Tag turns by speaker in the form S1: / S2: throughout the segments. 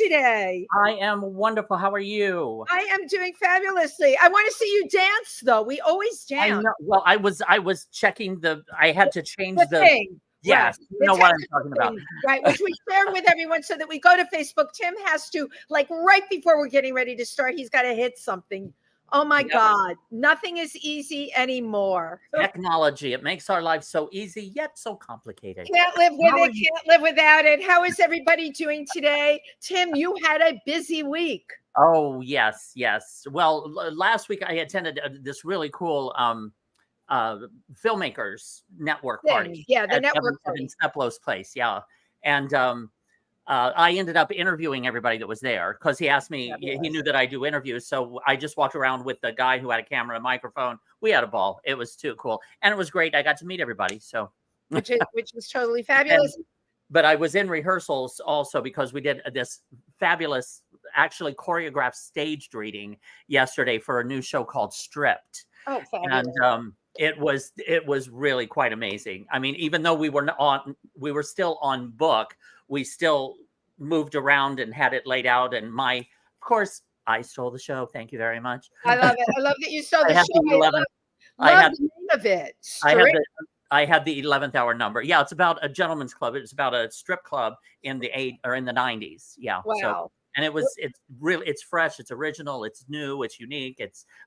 S1: today?
S2: I am wonderful. How are you?
S1: I am doing fabulously. I want to see you dance, though. We always
S2: I
S1: dance.
S2: know. Well, I was checking I had to change
S1: The
S2: the
S1: thing.
S2: yes.
S1: Right.
S2: You know what I'm talking about.
S1: Right, which we share with everyone so that we go to Facebook. Tim has to, like, right before we're getting ready to start, he's got to hit something. Oh my God, nothing is easy anymore.
S2: Technology, it makes our lives so easy yet so complicated.
S1: Can't live with it, can't live without it. How is everybody doing today? Tim, you had a busy week.
S2: Oh, yes. Well, last week I attended this really cool filmmakers network party.
S1: Yeah, the network party.
S2: In Steplo's place, yeah. And I ended up interviewing everybody that was there because he asked me, he knew that I do interviews. So I just walked around with the guy who had a camera and a microphone. We had a ball. It was too cool. And it was great. I got to meet everybody. So
S1: which was totally fabulous.
S2: But I was in rehearsals also because we did this fabulous, actually choreographed staged reading yesterday for a new show called Stripped.
S1: Oh, fabulous.
S2: And it was really quite amazing. I mean, even though we were still on book, we still moved around and had it laid out. And of course, I stole the show. Thank you very much.
S1: I love it. I love that you stole the show. I love the name of it.
S2: I had the 11th hour number. Yeah, it's about a gentleman's club. It's about a strip club in the 90s. Yeah.
S1: Wow.
S2: So, and it's fresh, it's original, it's new, it's unique.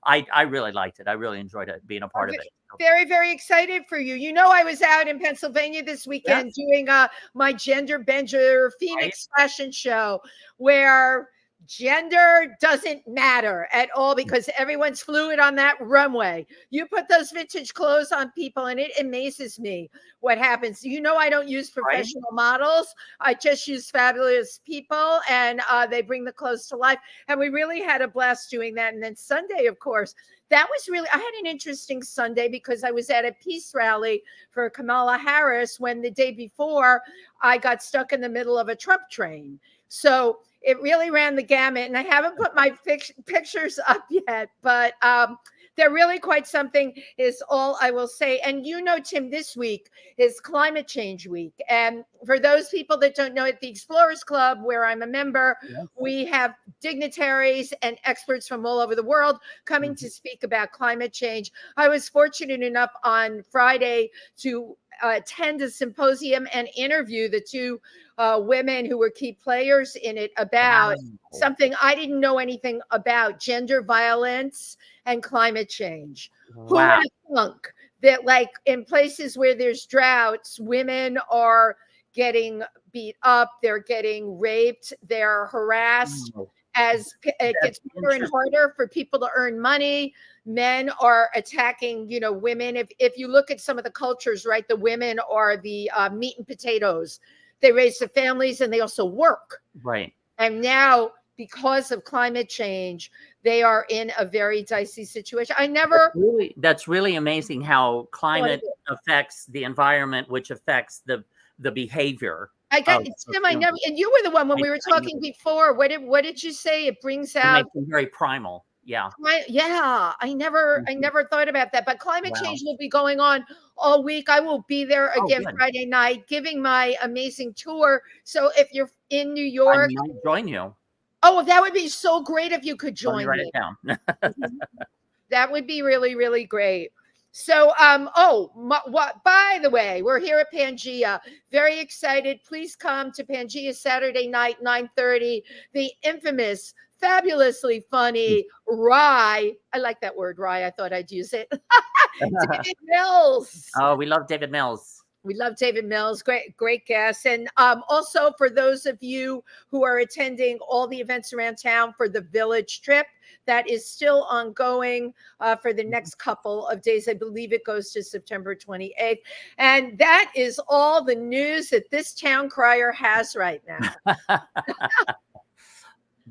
S2: I really liked it. I really enjoyed it, being a part of it.
S1: Very, very excited for you. You know, I was out in Pennsylvania this weekend doing my Gender Bender Phoenix fashion show where gender doesn't matter at all because everyone's fluid on that runway. You put those vintage clothes on people and it amazes me what happens. You know, I don't use professional models. I just use fabulous people and they bring the clothes to life. And we really had a blast doing that. And then Sunday, of course, that was really, I had an interesting Sunday because I was at a peace rally for Kamala Harris when the day before I got stuck in the middle of a Trump train. So it really ran the gamut, and I haven't put my pictures up yet, but they're really quite something is all I will say. And you know, Tim, this week is Climate Change Week. And for those people that don't know, at the Explorers Club, where I'm a member, we have dignitaries and experts from all over the world coming to speak about climate change. I was fortunate enough on Friday to attend a symposium and interview the two women who were key players in it about something I didn't know anything about: gender violence and climate change. Who would have thunk that, like, in places where there's droughts, women are getting beat up, they're getting raped, they're harassed. As it gets harder and harder for people to earn money, men are attacking, you know, women. If you look at some of the cultures, right, the women are the meat and potatoes. They raise the families and they also work.
S2: Right.
S1: And now, because of climate change, they are in a very dicey situation.
S2: That's really amazing how climate affects the environment, which affects the behavior.
S1: Tim, I never, and you were the one when we were talking before. What did you say? It brings out
S2: it makes them very primal. Yeah.
S1: I never thought about that. But climate change will be going on all week. I will be there again Friday night giving my amazing tour. So if you're in New York,
S2: I might join you.
S1: Oh, that would be so great if you could join me.
S2: Write it down.
S1: That would be really, really great. So, by the way, we're here at Pangea. Very excited. Please come to Pangea Saturday night, 9:30. The infamous, fabulously funny Rye. I like that word, Rye. I thought I'd use it. David Mills.
S2: Oh, we love David Mills.
S1: We love David Mills, great guest. And also for those of you who are attending all the events around town for the Village Trip, that is still ongoing for the next couple of days. I believe it goes to September 28th. And that is all the news that this town crier has right now.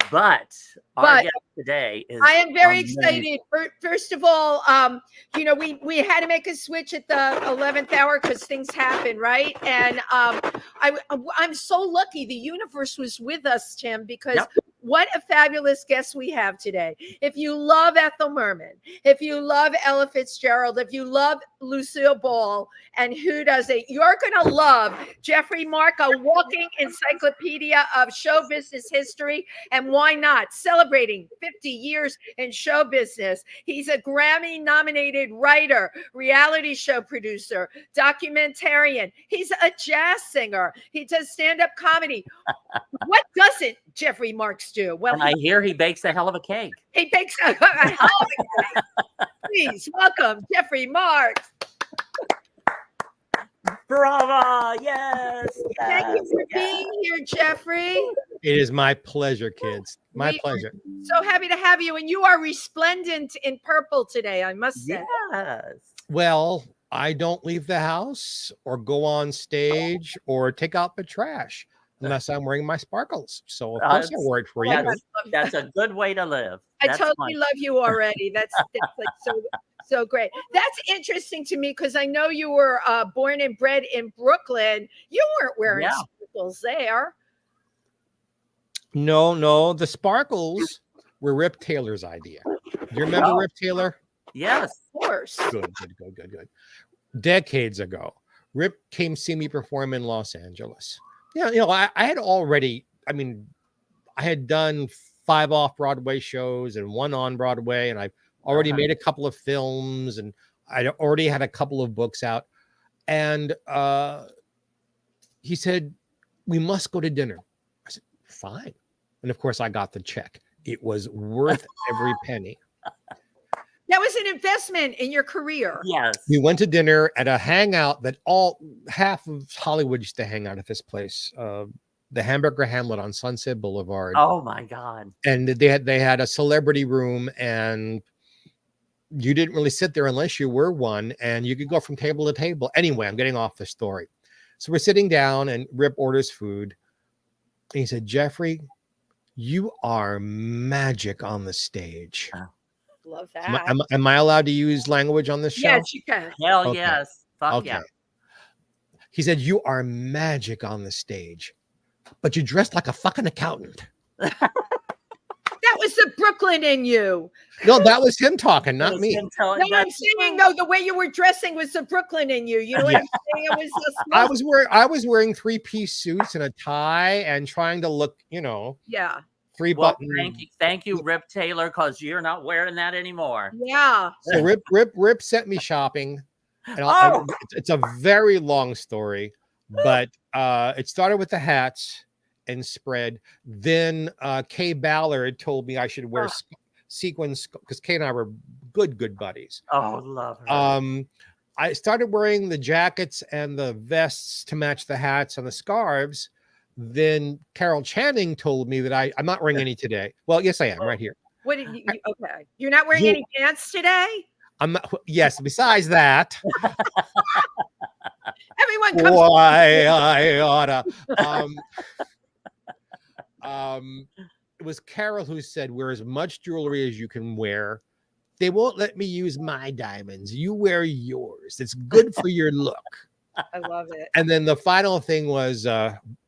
S2: But our guest today is
S1: I am very excited. First of all, you know, we had to make a switch at the 11th hour because things happen, right? And I'm so lucky the universe was with us, Tim, because what a fabulous guest we have today. If you love Ethel Merman, if you love Ella Fitzgerald, if you love Lucille Ball, and who doesn't, you're going to love Geoffrey Mark, a walking encyclopedia of show business history. And why not? Celebrating 50 years in show business. He's a Grammy-nominated writer, reality show producer, documentarian. He's a jazz singer. He does stand-up comedy. What doesn't Geoffrey Marks do? Well,
S2: and I hear he bakes a hell of a cake.
S1: He bakes a hell of a cake. Please welcome Geoffrey Marks.
S2: Bravo! Yes.
S1: Thank you for being here, Geoffrey.
S3: It is my pleasure, kids. My pleasure.
S1: So happy to have you, and you are resplendent in purple today, I must say.
S2: Yes.
S3: Well, I don't leave the house or go on stage or take out the trash unless I'm wearing my sparkles. So of course I wore it for you.
S2: That's a good way to live.
S1: That's I totally love you already. That's like so great. That's interesting to me because I know you were born and bred in Brooklyn. You weren't wearing sparkles there.
S3: No. The sparkles were Rip Taylor's idea. Do you remember Rip Taylor?
S2: Yes.
S1: Of course.
S3: Good. Decades ago, Rip came see me perform in Los Angeles. Yeah, I had already, I had done 5 off-Broadway shows and 1 on Broadway, and I've already made a couple of films, and I already had a couple of books out. And he said, we must go to dinner. I said, fine. And of course, I got the check. It was worth every penny.
S1: That was an investment in your career.
S2: Yes.
S3: We went to dinner at a hangout that half of Hollywood used to hang out at this place, the Hamburger Hamlet on Sunset Boulevard.
S2: Oh my God.
S3: And they had a celebrity room, and you didn't really sit there unless you were one, and you could go from table to table. Anyway, I'm getting off the story. So we're sitting down, and Rip orders food. And he said, Geoffrey, you are magic on the stage.
S1: Love that.
S3: Am I allowed to use language on this show?
S1: Yes, you can.
S2: Hell yes. Fuck yeah.
S3: He said, you are magic on the stage, but you dressed like a fucking accountant.
S1: That was the Brooklyn in you.
S3: No, that was him talking, not me.
S1: No, I'm saying, though, the way you were dressing was the Brooklyn in you. You know what I'm saying? It was
S3: I was wearing 3-piece suits and a tie and trying to look,
S1: yeah.
S3: 3 buttons.
S2: Thank you, Rip Taylor, because you're not wearing that anymore.
S1: Yeah.
S3: So Rip sent me shopping, and it's a very long story, but it started with the hats and spread. Then Kay Ballard told me I should wear sequins because Kay and I were good buddies.
S2: Oh, love her.
S3: I started wearing the jackets and the vests to match the hats and the scarves. Then Carol Channing told me that I'm not wearing any today. Well, yes, I am right here.
S1: What did you? Okay, you're not wearing any pants today.
S3: I'm not. Yes. Besides that,
S1: everyone comes.
S3: Why I oughta. It was Carol who said, "Wear as much jewelry as you can wear. They won't let me use my diamonds. You wear yours. It's good for your look."
S1: I love it.
S3: And then the final thing was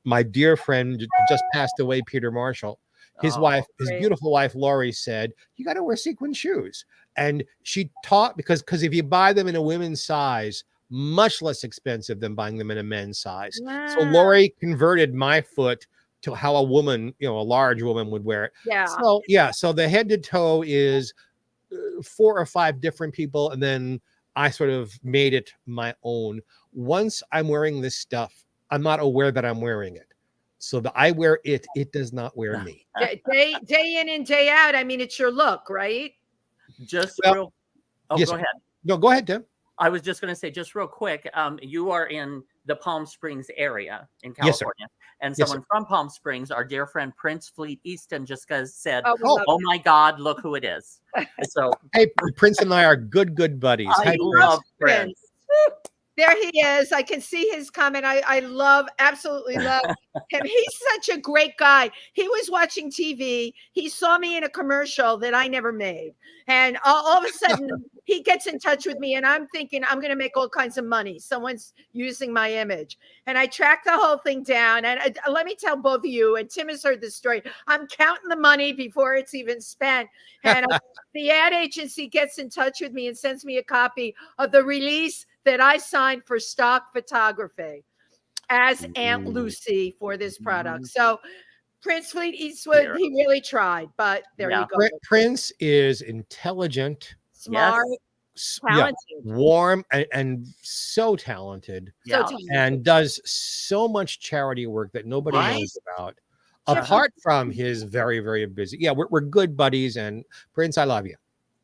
S3: my dear friend just passed away, Peter Marshall. His wife, his beautiful wife, Laurie, said, you got to wear sequin shoes. And she taught, because if you buy them in a women's size, much less expensive than buying them in a men's size. Wow. So Laurie converted my foot to how a woman, a large woman would wear it.
S1: Yeah.
S3: So the head to toe is 4 or 5 different people. And then I sort of made it my own. Once I'm wearing this stuff, I'm not aware that I'm wearing it. So that I wear it, it does not wear me.
S1: Day in and day out. I mean, it's your look, right?
S2: Yes.
S3: Go ahead. No, go ahead, Tim.
S2: I was just going to say, just real quick, you are in the Palm Springs area in California. Yes, and someone from Palm Springs, our dear friend Prince Fleet Easton, just said, oh my God, look who it is. So,
S3: hey, Prince and I are good buddies.
S2: I love Prince.
S1: There he is. I can see his comment. I absolutely love him. He's such a great guy. He was watching TV. He saw me in a commercial that I never made. And all of a sudden, he gets in touch with me, and I'm thinking I'm going to make all kinds of money. Someone's using my image. And I track the whole thing down. And let me tell both of you, and Tim has heard this story, I'm counting the money before it's even spent. And the ad agency gets in touch with me and sends me a copy of the release that I signed for stock photography as Aunt Lucy for this product. So Prince Fleet Eastwood, he really tried, but there you go.
S3: Prince is intelligent,
S1: smart, talented,
S3: warm, and so talented, and does so much charity work that nobody knows about. Apart from his very, very busy. Yeah, we're good buddies, and Prince, I love you.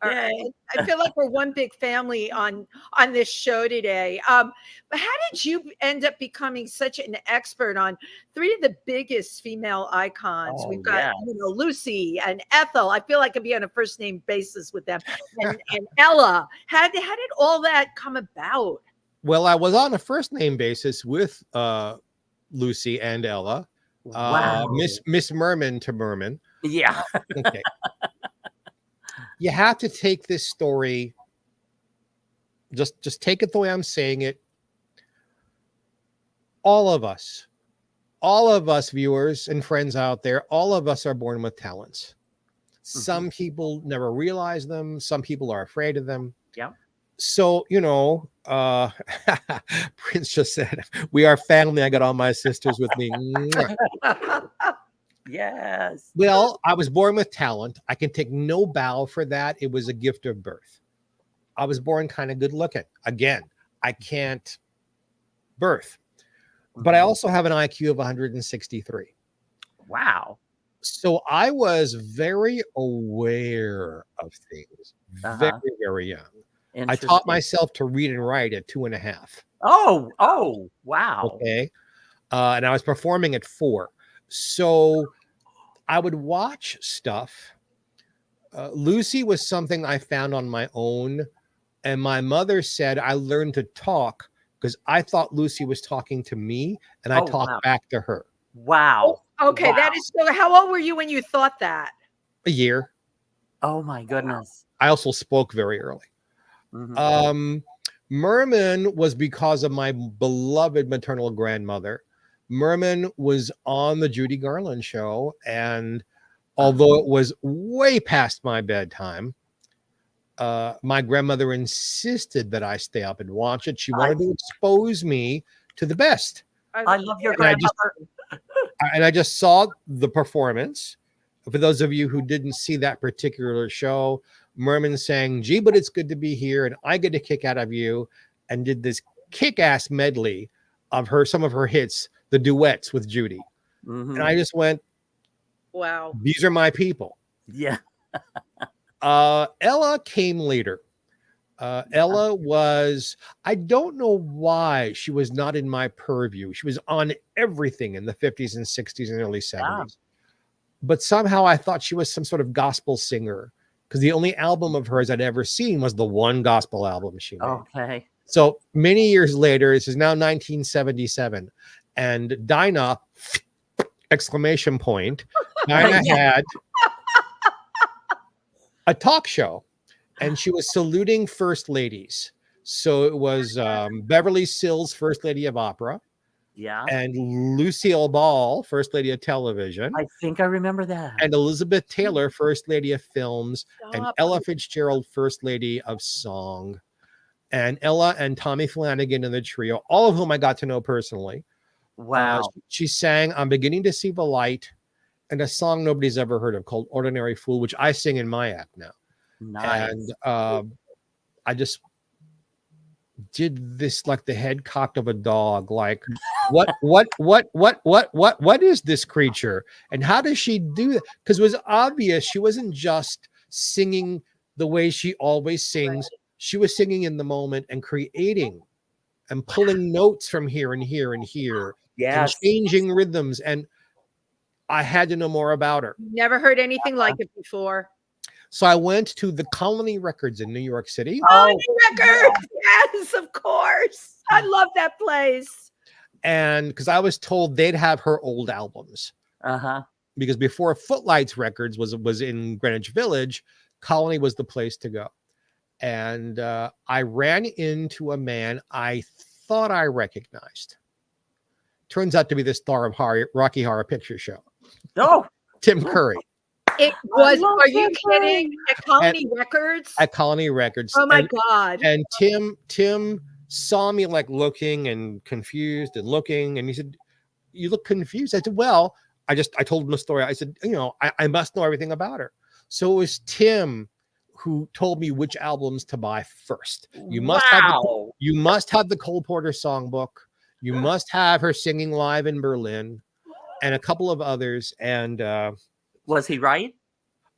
S1: I feel like we're one big family on this show today. But how did you end up becoming such an expert on three of the biggest female icons? We've got Lucy and Ethel. I feel like I could be on a first name basis with them, and Ella. How did all that come about?
S3: Well, I was on a first name basis with Lucy and Ella. Miss Merman to Merman.
S2: Yeah.
S3: Okay. You have to take this story, just take it the way I'm saying it. All of us viewers and friends out there, all of us are born with talents. Some people never realize them. Some people are afraid of them.
S2: Yeah.
S3: So, Prince just said, we are family. I got all my sisters with me.
S2: Yes.
S3: Well, I was born with talent. I can take no bow for that. It was a gift of birth. I was born kind of good looking. Again, I can't birth. But I also have an IQ of 163.
S2: Wow.
S3: So I was very aware of things, very, very young. I taught myself to read and write at 2.5.
S2: Oh, wow.
S3: Okay. And I was performing at 4. So I would watch stuff. Lucy was something I found on my own. And my mother said I learned to talk because I thought Lucy was talking to me and I talked back to her.
S2: Wow.
S1: Okay, that is so. How old were you when you thought that?
S3: A year.
S2: Oh my goodness.
S3: I also spoke very early. Merman was because of my beloved maternal grandmother. Merman was on the Judy Garland show, and although it was way past my bedtime, my grandmother insisted that I stay up and watch it. She wanted to expose me to the best.
S2: I love your grandmother.
S3: And I just saw the performance. For those of you who didn't see that particular show, Merman sang, "Gee, but it's good to be here, and I get a kick out of you," and did this kick-ass medley of some of her hits, the duets with Judy. And I just went,
S1: wow,
S3: these are my people.
S2: Yeah.
S3: Ella came later. Ella was, I don't know why she was not in my purview. She was on everything in the 50s and 60s and early 70s. Wow. But somehow I thought she was some sort of gospel singer, because the only album of hers I'd ever seen was the one gospel album she made.
S2: Okay.
S3: So many years later, this is now 1977, and Dinah, ! Dinah had a talk show, and she was saluting first ladies. So it was Beverly Sills, First Lady of Opera.
S2: Yeah.
S3: And Lucille Ball, First Lady of Television.
S2: I think I remember that.
S3: And Elizabeth Taylor, First Lady of Films. And Ella Fitzgerald, First Lady of Song. And Ella and Tommy Flanagan in the trio, all of whom I got to know personally.
S2: Wow.
S3: She sang "I'm Beginning to See the Light," and a song nobody's ever heard of called "Ordinary Fool," which I sing in my act now.
S2: Nice.
S3: And I just did this like the head cocked of a dog. Like, what is this creature? And how does she do that? Because it was obvious she wasn't just singing the way she always sings. Right. She was singing in the moment and creating and pulling notes from here and here and here.
S2: Yes.
S3: And changing rhythms. And I had to know more about her.
S1: Never heard anything like it before.
S3: So I went to the Colony Records in New York City.
S1: Colony Records, yes, of course. I love that place.
S3: And because I was told they'd have her old albums. Because before Footlights Records was in Greenwich Village, Colony was the place to go. And I ran into a man I thought I recognized. Turns out to be the star of Rocky Horror Picture Show.
S2: Oh,
S3: Tim Curry.
S1: It was, are you kidding? At Colony Records?
S3: At Colony Records.
S1: Oh my God.
S3: And Tim saw me like looking and confused and looking. And he said, "You look confused." I said, "Well," I told him the story. I said, I must know everything about her. So it was Tim who told me which albums to buy first. You must have the Cole Porter songbook. You must have her singing live in Berlin, and a couple of others. And
S2: was he right?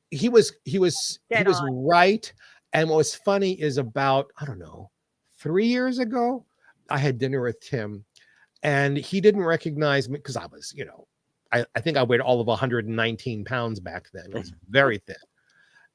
S3: He was right. And what was funny is about, I don't know, 3 years ago, I had dinner with Tim, and he didn't recognize me because I was, I think I weighed all of 119 pounds back then. I was very thin.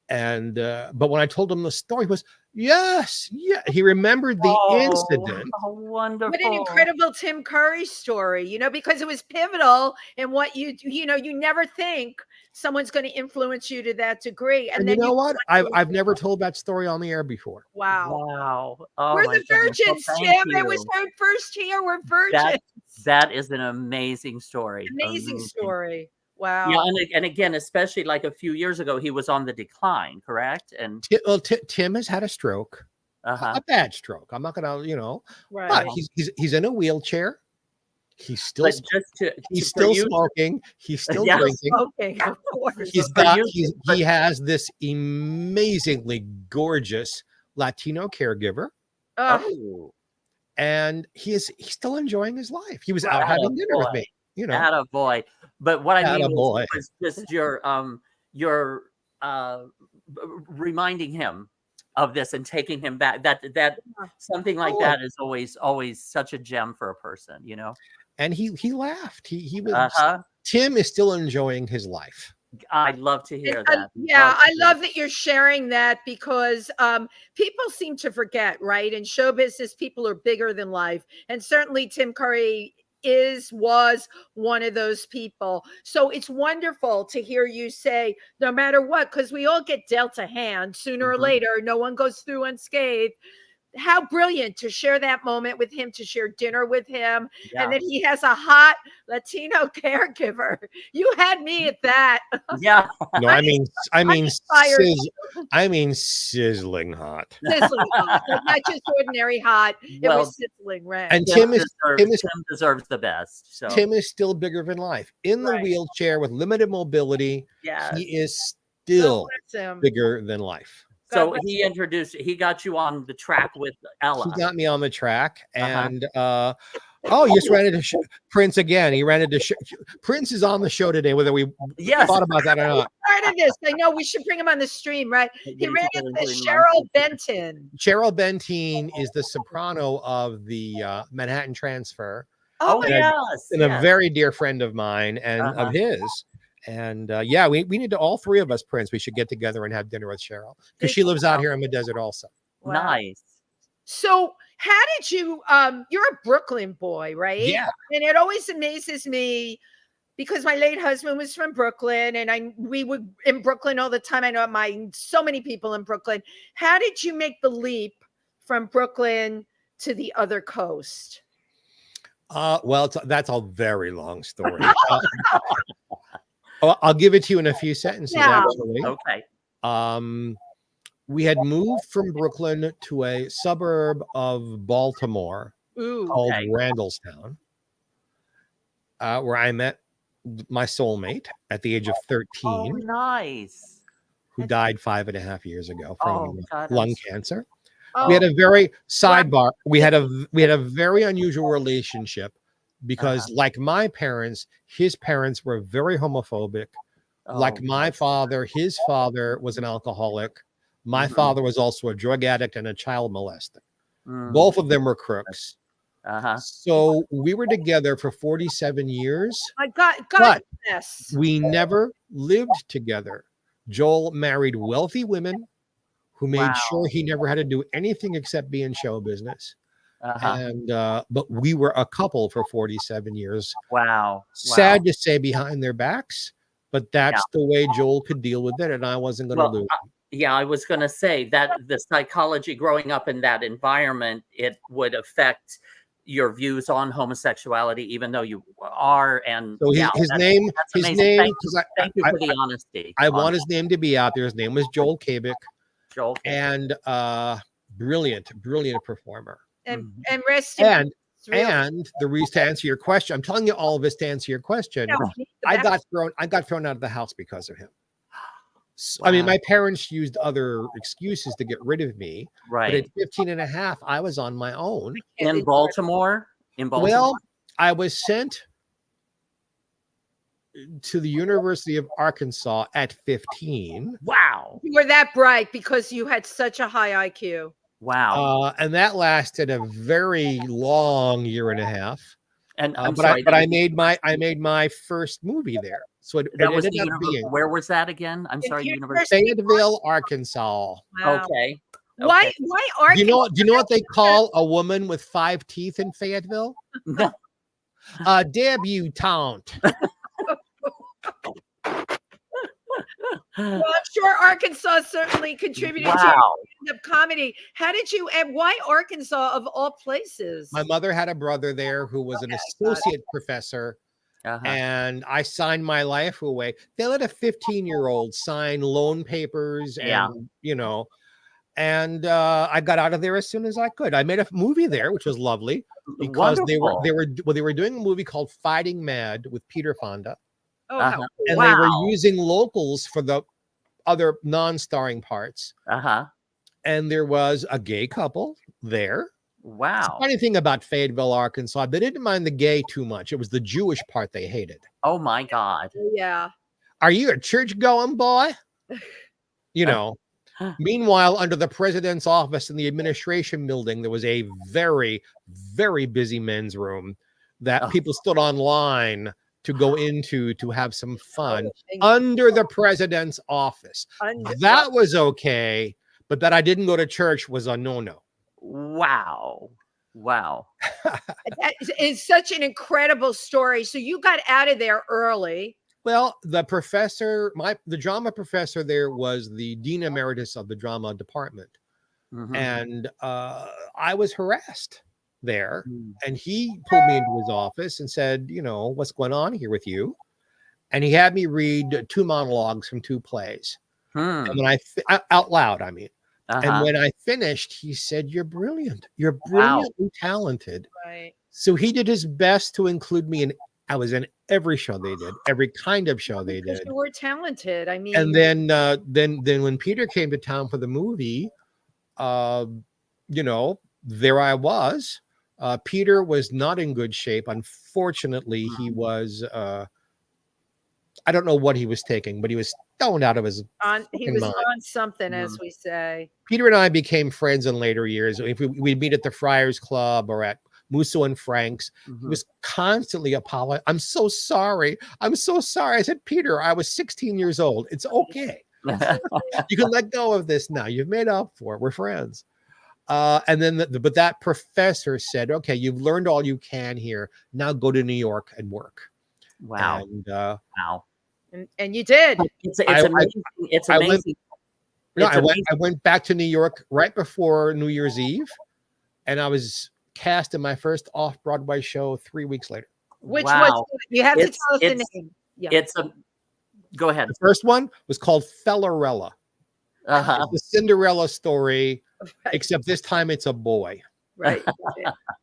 S3: And but when I told him the story, he was, yes, yeah. He remembered the incident.
S2: Oh, wonderful.
S1: What an incredible Tim Curry story, because it was pivotal in what you never think someone's going to influence you to that degree. And then
S3: you know what? I've never told that story on the air before.
S1: Wow.
S2: Oh,
S1: we're the virgins, Tim. It was our first year. We're virgins.
S2: That is an amazing story.
S1: Amazing story. Wow.
S2: Yeah, and again, especially like a few years ago, he was on the decline, correct? And
S3: Tim has had a stroke, a bad stroke. I'm not gonna,
S1: right.
S3: But he's in a wheelchair. He's still smoking. He's still drinking.
S1: Smoking, of course.
S3: He has this amazingly gorgeous Latino caregiver.
S1: Oh.
S3: And he's still enjoying his life. He was out having dinner with me.
S2: Attaboy. But what I mean was just your reminding him of this and taking him back. That something like that is always such a gem for a person,
S3: And he laughed. He was. Tim is still enjoying his life.
S2: I'd love to hear that.
S1: I love that you're sharing that because people seem to forget, right? In show business, people are bigger than life, and certainly Tim Curry was one of those people. So it's wonderful to hear you say, no matter what, because we all get dealt a hand sooner or later. No one goes through unscathed. How brilliant to share that moment with him, to share dinner with him, and that he has a hot Latino caregiver. You had me at that.
S2: Yeah.
S3: No, I mean sizzling hot.
S1: Sizzling hot, not just ordinary hot. It was sizzling red.
S3: And Tim
S2: deserves the best. So.
S3: Tim is still bigger than life. In the wheelchair with limited mobility, he is still bigger than life.
S2: So he got you on the track with Ella.
S3: He got me on the track, and he just ran into Prince again. He ran into Prince is on the show today, whether we thought about that or not.
S1: Part of this, I know we should bring him on the stream, right? He ran into Cheryl Benton.
S3: Cheryl Benton is the soprano of the Manhattan Transfer.
S1: Oh,
S3: and a very dear friend of mine and of his. And we need to, all three of us, Prince, we should get together and have dinner with Cheryl because she lives out here in the desert also.
S1: Wow.
S2: Nice.
S1: So how did you, you're a Brooklyn boy, right?
S3: Yeah.
S1: And it always amazes me because my late husband was from Brooklyn and we were in Brooklyn all the time. I know so many people in Brooklyn. How did you make the leap from Brooklyn to the other coast?
S3: That's a very long story. I'll give it to you in a few sentences, actually.
S2: Okay.
S3: We had moved from Brooklyn to a suburb of Baltimore called Randallstown, where I met my soulmate at the age of 13.
S2: Oh, nice.
S3: Who died 5.5 years ago from lung cancer.
S1: Oh.
S3: We had a very sidebar. We had a very unusual relationship. Because like my parents, his parents were very homophobic. Like my father, his father was an alcoholic. My father was also a drug addict and a child molester. Both of them were crooks. So we were together for 47 years.
S1: God,
S3: we never lived together. Joel married wealthy women who made sure he never had to do anything except be in show business. And but we were a couple for 47 years.
S2: Wow.
S3: Sad to say, behind their backs, but that's the way Joel could deal with it, and I wasn't going to lose.
S2: Yeah, I was going to say that the psychology growing up in that environment, it would affect your views on homosexuality, even though you are. And
S3: so his name,
S2: thank you for the honesty.
S3: I want his name to be out there. His name was Joel Kabik.
S2: Joel Kabik.
S3: And brilliant performer.
S1: And rest in peace, really.
S3: And the reason, to answer your question, I'm telling you all of this to answer your question. I got thrown out of the house because of him. I mean, my parents used other excuses to get rid of me.
S2: Right.
S3: But at 15 and a half, I was on my own.
S2: In Baltimore?
S3: Well, I was sent to the University of Arkansas at 15.
S2: Wow.
S1: You were that bright because you had such a high IQ.
S2: Wow.
S3: And that lasted a very long year and a half.
S2: And
S3: I made my first movie there. So it
S2: was
S3: ended up being,
S2: where was that again? I'm sorry,
S3: University Fayetteville, Arkansas.
S2: Wow. Okay.
S1: Why Arkansas?
S3: Do you know what they call a woman with 5 teeth in Fayetteville?
S2: No.
S3: A debutante.
S1: Well, I'm sure Arkansas certainly contributed to stand-up comedy. How did you, and why Arkansas of all places?
S3: My mother had a brother there who was an associate professor, and I signed my life away. They let a 15-year-old sign loan papers, and and I got out of there as soon as I could. I made a movie there, which was lovely because they were doing a movie called Fighting Mad with Peter Fonda.
S1: And
S3: they were using locals for the other non-starring parts. And there was a gay couple there.
S2: Wow.
S3: The funny thing about Fayetteville, Arkansas, they didn't mind the gay too much. It was the Jewish part they hated.
S2: Oh my God.
S1: Yeah.
S3: Are you a church-going boy? Meanwhile, under the president's office in the administration building, there was a very, very busy men's room that people stood online to go into to have some fun under the president's office. That was okay, but that I didn't go to church was a no-no.
S2: Wow.
S1: That is such an incredible story. So you got out of there early.
S3: Well, the professor, the drama professor there was the dean emeritus of the drama department. And I was harassed there, and he pulled me into his office and said, what's going on here with you? And he had me read 2 monologues from 2 plays. And when out loud, I mean. And when I finished, he said, you're brilliant. You're brilliantly talented.
S1: Right.
S3: So he did his best to include me, and I was in every show they did, every kind of show they did.
S1: You were talented. I mean,
S3: and then when Peter came to town for the movie, there I was. Peter was not in good shape. Unfortunately, he was, I don't know what he was taking, but he was stoned out of his mind.
S1: On something, as we say.
S3: Peter and I became friends in later years. If we'd meet at the Friars Club or at Musso and Frank's, he was constantly apologizing. I'm so sorry. I said, Peter, I was 16 years old. It's okay. You can let go of this now. You've made up for it. We're friends. And then, but that professor said, okay, you've learned all you can here. Now go to New York and work.
S2: Wow.
S1: And you did.
S2: It's amazing. It's amazing.
S3: I went back to New York right before New Year's Eve, and I was cast in my first off-Broadway show 3 weeks later.
S1: Which was, you have to tell us the name. Yeah.
S2: Go ahead.
S3: The first one was called Fellarella. It's the Cinderella story, except this time it's a boy.
S1: Right.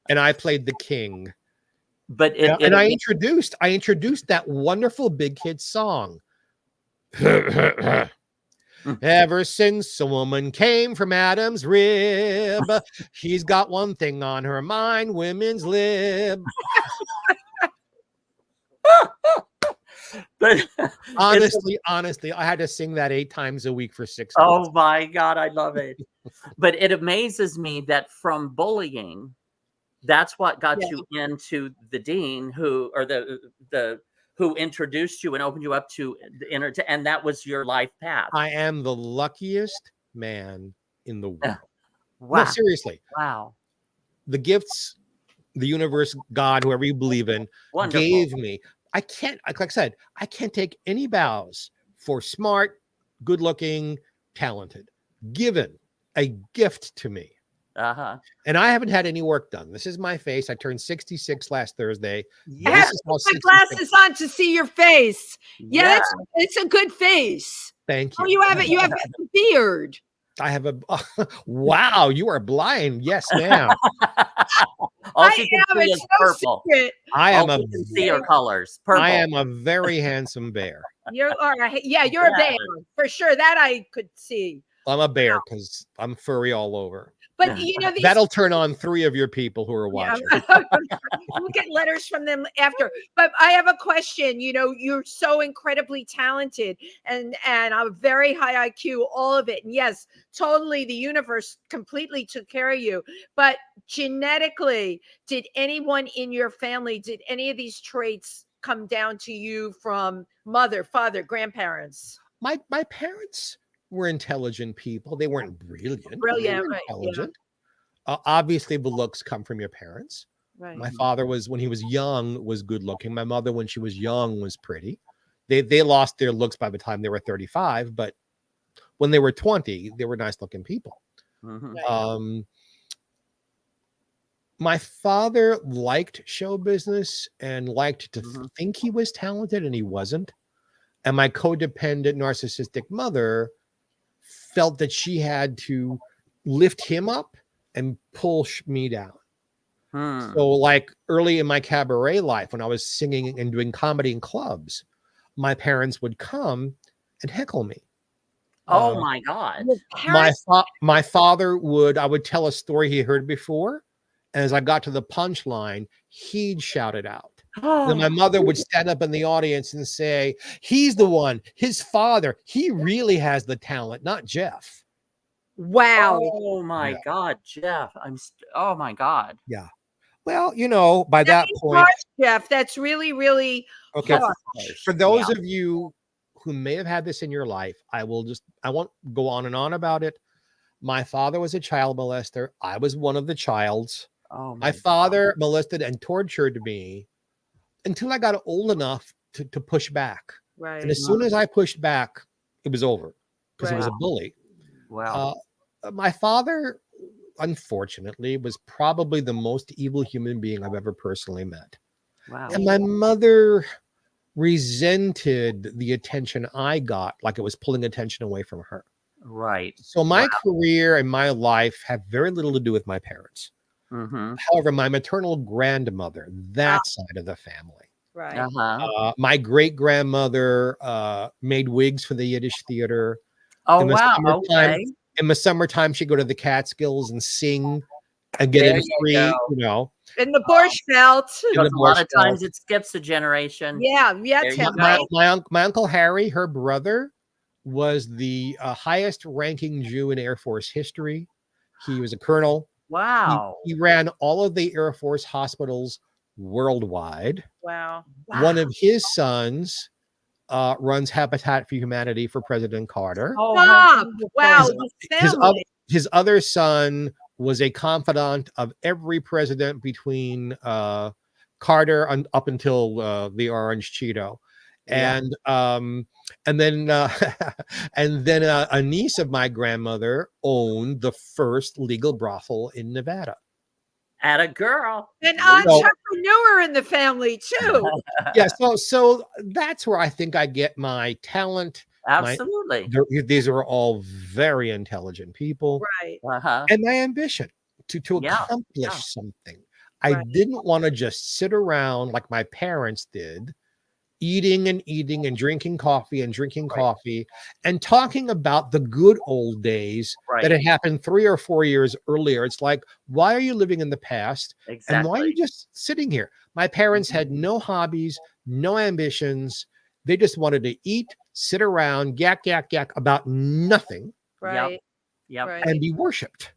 S3: And I played the king.
S2: But
S3: I introduced that wonderful big hit song. Ever since a woman came from Adam's rib, she's got one thing on her mind: women's lib.
S2: But
S3: honestly, I had to sing that 8 times a week for 6 weeks.
S2: Oh my God, I love it. But it amazes me that from bullying, that's what got you into the dean who introduced you and opened you up to the and that was your life path.
S3: I am the luckiest man in the world.
S2: Wow.
S3: No, seriously.
S2: Wow.
S3: the gifts the universe, God, whoever you believe in,
S2: Wonderful.
S3: gave me. I can't, like I said, I can't take any bows for smart, good looking, talented, given a gift to me.
S2: Uh-huh.
S3: And I haven't had any work done. This is my face. I turned 66 last Thursday.
S1: I have to put my glasses on to see your face. Yeah, it's a good face.
S3: Thank you.
S1: Oh, you have it. You have a beard.
S3: I have a wow, you are blind. Yes, ma'am.
S2: All she can see is purple.
S3: I am
S2: All she can see are colors. Purple.
S3: I am a very handsome bear.
S1: You're a bear for sure. That I could see.
S3: I'm a bear because I'm furry all over.
S1: But you know,
S3: that'll turn on 3 of your people who are watching.
S1: We'll get letters from them after. But I have a question. You know, you're so incredibly talented and a very high IQ, all of it. And yes, totally, the universe completely took care of you. But genetically, did anyone in your family, did any of these traits come down to you from mother, father, grandparents?
S3: My parents were intelligent people. They weren't brilliant.
S1: Brilliant,
S3: they were
S1: right?
S3: Intelligent. Yeah. Obviously, the looks come from your parents.
S1: Right.
S3: My father was, when he was young, was good looking. My mother, when she was young, was pretty. They lost their looks by the time they were 35, but when they were 20, they were nice looking people.
S2: Mm-hmm.
S3: My father liked show business and liked to think he was talented, and he wasn't. And my codependent, narcissistic mother felt that she had to lift him up and pull me down. So like early in my cabaret life, when I was singing and doing comedy in clubs, my parents would come and heckle me.
S2: Oh my God.
S3: My father would, I would tell a story he heard before. And as I got to the punchline, he'd shout it out. Then my mother would stand up in the audience and say, he's the one, his father, he really has the talent, not Jeff.
S1: Wow.
S2: Oh my God, Jeff. Oh my God.
S3: Yeah. Well, you know, by that point,
S1: harsh, Jeff, that's really, really
S3: okay.
S1: harsh.
S3: For those of you who may have had this in your life, I won't go on and on about it. My father was a child molester. I was one of the childs.
S2: Oh
S3: my father molested and tortured me until I got old enough to push back.
S1: Right.
S3: And as soon as I pushed back, it was over because he was a bully.
S2: Wow.
S3: My father, unfortunately, was probably the most evil human being I've ever personally met.
S2: Wow.
S3: And my mother resented the attention I got, like it was pulling attention away from her.
S2: Right.
S3: So my career and my life have very little to do with my parents. However, my maternal grandmother, that side of the family.
S1: Right.
S3: My great grandmother made wigs for the Yiddish theater.
S2: Oh, wow. Okay.
S3: In the summertime, she'd go to the Catskills and sing and get it free, you know.
S1: In the Borscht Belt.
S2: A lot of times it skips a generation.
S1: Yeah.
S3: My Uncle Harry, her brother, was the highest ranking Jew in Air Force history. He was a colonel.
S2: Wow.
S3: He ran all of the Air Force hospitals worldwide.
S1: Wow.
S3: One of his sons runs Habitat for Humanity for President Carter.
S1: Oh, wow.
S3: His other son was a confidant of every president between Carter up until the Orange Cheeto. And then a niece of my grandmother owned the first legal brothel in Nevada.
S2: At a girl.
S1: An entrepreneur in the family too.
S3: Yeah, so that's where I think I get my talent.
S2: Absolutely.
S3: These are all very intelligent people.
S1: Right.
S3: And my ambition to accomplish something. I didn't want to just sit around like my parents did, eating and drinking coffee and talking about the good old days that had happened 3 or 4 years earlier. It's like, why are you living in the past?
S2: Exactly.
S3: And why are you just sitting here? My parents had no hobbies, no ambitions. They just wanted to eat, sit around, yak about nothing.
S1: Right.
S2: Yep.
S3: And be worshipped.